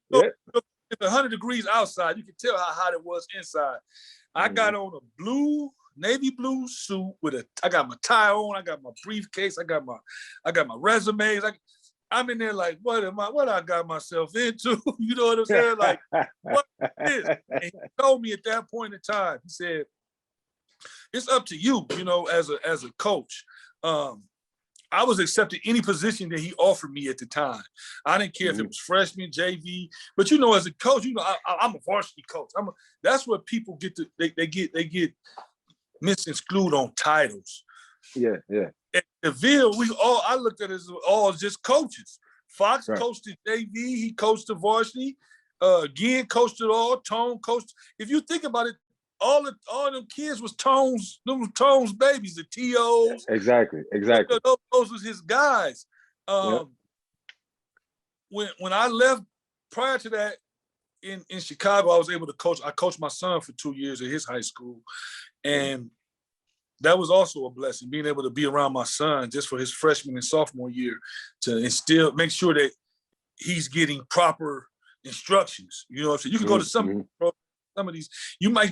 it's 100 degrees outside. You can tell how hot it was inside. I got on a navy blue suit I got my tie on. I got my briefcase. I got my resumes. I'm in there like, what I got myself into? You know what I'm saying? Like, what is this? And he told me at that point in time, he said, it's up to you, you know, as a coach. I was accepting any position that he offered me at the time. I didn't care if it was freshman, JV, but you know, as a coach, you know, I'm a varsity coach. That's what people get to. They get misconstrued on titles. Yeah. At the Ville, I looked at it as all just coaches. Fox coached the JV, he coached the varsity. Again, coached it all. Tone coached. If you think about it, all them kids was Tone's babies, the TOs. Exactly. Those was his guys. When I left prior to that in Chicago, I was able to coach. I coached my son for 2 years at his high school. And that was also a blessing, being able to be around my son just for his freshman and sophomore year to make sure that he's getting proper instructions. You know what I'm saying? You can go to some of these, you're not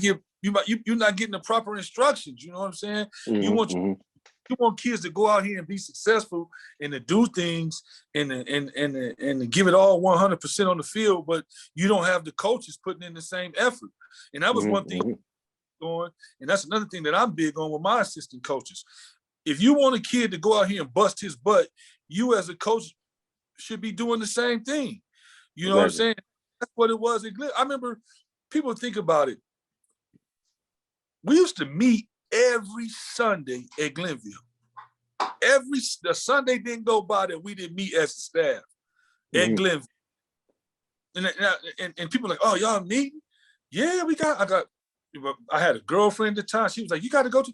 getting the proper instructions. You know what I'm saying? You want kids to go out here and be successful and to do things and to give it all 100% on the field, but you don't have the coaches putting in the same effort. And that was one thing going, and that's another thing that I'm big on with my assistant coaches. If you want a kid to go out here and bust his butt, you as a coach should be doing the same thing. You know what I'm saying? That's what it was. I remember people think about it. We used to meet every Sunday at Glenville. The Sunday didn't go by that we didn't meet as a staff at Glenville. And people are like, oh, y'all meeting? Yeah, I had a girlfriend at the time. She was like, we got to go to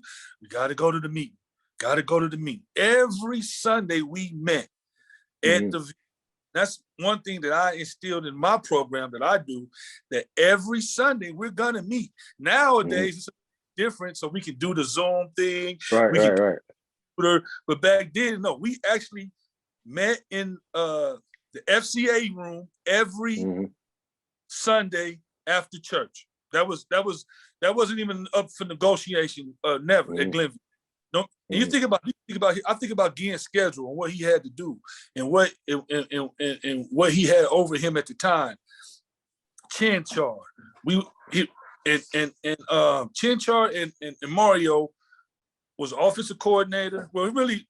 the meeting. Got to go to the meeting. Every Sunday we met at the. That's one thing that I instilled in my program that I do, that every Sunday we're going to meet. Nowadays, it's different, so we can do the Zoom thing. Right. But back then, no, we actually met in the FCA room every Sunday after church. That wasn't even up for negotiation. Never at Glenville. No, and you think about. I think about Gann's schedule and what he had to do, and what he had over him at the time. Chinchar, Chinchar and Mario was offensive coordinator. Well, really,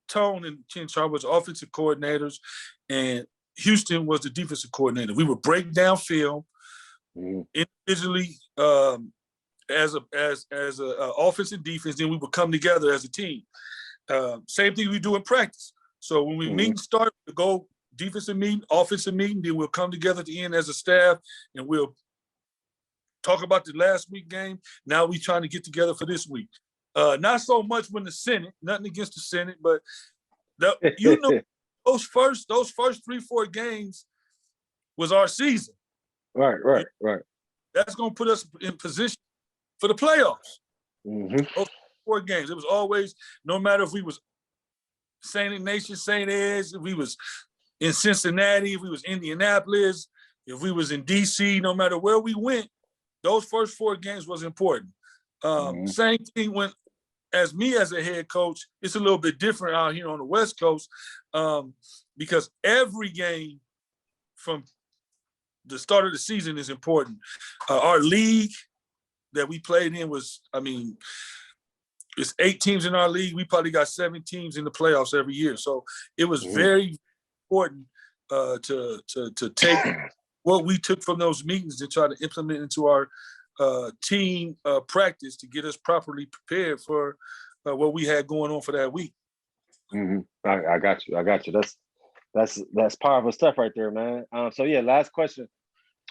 Tone and Chinchar was offensive coordinators, and Houston was the defensive coordinator. We would break down film individually as a offense and defense. Then we would come together as a team. Same thing we do in practice. So when we meet and start to go defensive meeting, offensive meeting, then we'll come together at the end as a staff and we'll talk about the last week game. Now we trying to get together for this week. Not so much when the Senate, nothing against the Senate, but those first 3-4 games was our season. Right. That's gonna put us in position for the playoffs. Those 4 games. It was always, no matter if we was St. Ignatius, St. Ed's, if we was in Cincinnati, if we was Indianapolis, if we was in DC, no matter where we went, those first 4 games was important. Same thing when, as a head coach, it's a little bit different out here on the West Coast because every game from the start of the season is important. Our league that we played in was, it's 8 teams in our league. We probably got 7 teams in the playoffs every year. So it was very important to take what we took from those meetings and try to implement into our team practice to get us properly prepared for what we had going on for that week. I got you. That's powerful stuff right there, man. So yeah, last question.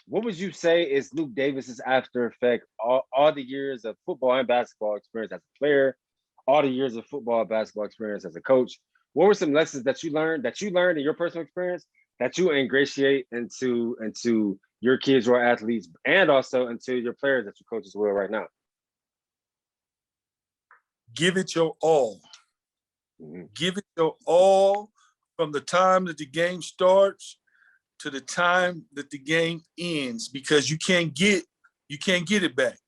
What would you say is Luke Davis's after effect all the years of football and basketball experience as a player, all the years of football and basketball experience as a coach? What were some lessons that you learned in your personal experience that you ingratiate into your kids who are athletes and also into your players that you coach as well right now? Give it your all. Give it your all from the time that the game starts to the time that the game ends, because you can't get it back.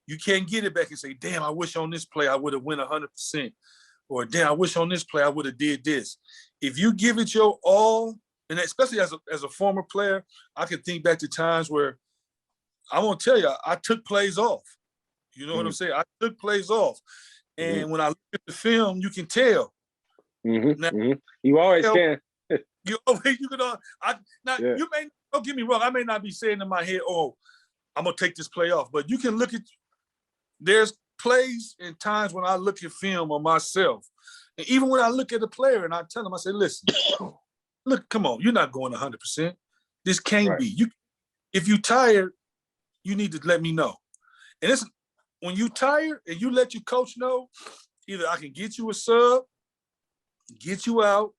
You can't get it back and say, damn, I wish on this play I would have went 100%. or damn, I wish on this play I would have did this. If you give it your all, and especially as a former player, I can think back to times where I won't tell you, I took plays off. You know what I'm saying? I took plays off. And when I look at the film, you can tell. Now, You always can. You may, don't get me wrong, I may not be saying in my head, oh, I'm gonna take this play off. But you can look at, there's plays and times when I look at film on myself. And even when I look at a player and I tell them, I say, listen, look, come on, you're not going 100%. This can't be. If you're tired, you need to let me know. And it's when you tired and you let your coach know, either I can get you a sub, get you out,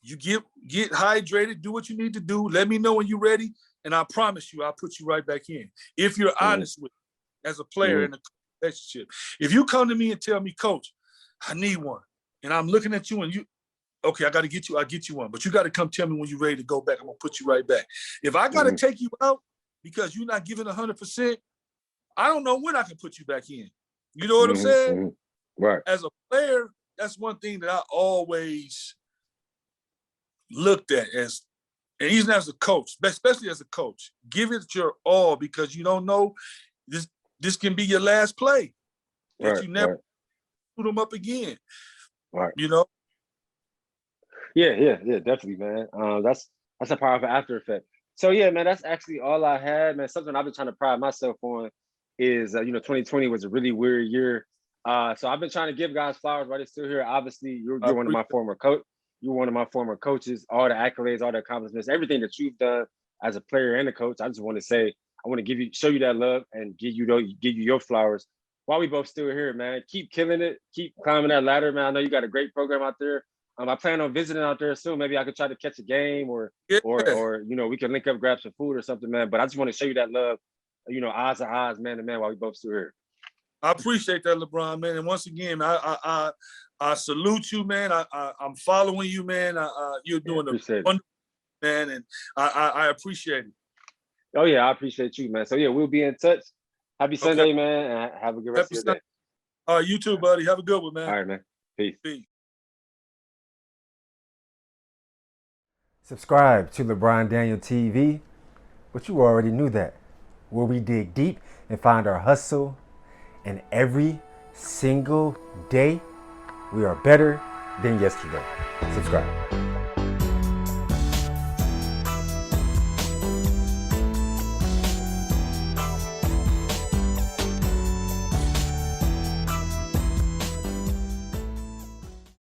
you get hydrated, do what you need to do, let me know when you're ready, and I promise you I'll put you right back in. If you're honest with me as a player in a relationship. If you come to me and tell me, coach, I need one, and I'm looking at you and you, okay, I got to get you, I'll get you one, but you got to come tell me when you're ready to go back. I'm going to put you right back. If I got to take you out because you're not giving 100%, I don't know when I can put you back in. You know what I'm saying? Right. As a player, that's one thing that I always looked at as, and even as a coach, especially as a coach, give it your all, because you don't know, this can be your last play. That you never put them up again. Right. You know? Yeah, definitely, man. That's a powerful after effect. So yeah, man, that's actually all I had, man. Something I've been trying to pride myself on is, 2020 was a really weird year. So I've been trying to give guys flowers while they're still here. Obviously, you're one of my former coach. You're one of my former coaches. All the accolades, all the accomplishments, everything that you've done as a player and a coach. I just want to say, I want to show you that love and give you your flowers while we both still here, man. Keep killing it. Keep climbing that ladder, man. I know you got a great program out there. I plan on visiting out there soon. Maybe I could try to catch a game or we can link up, grab some food or something, man. But I just want to show you that love, eyes to eyes, man to man, while we both still here. I appreciate that, LeBron, man. And once again, I salute you, man. I'm following you, man. You're doing a wonderful, man, and I appreciate it. Oh yeah, I appreciate you, man. So yeah, we'll be in touch. Happy Sunday, man, and have a good rest of your day. All right, you too, buddy. Have a good one, man. All right, man. Peace. Subscribe to LeBron Daniel TV, but you already knew that, where we dig deep and find our hustle, and every single day we are better than yesterday. Subscribe.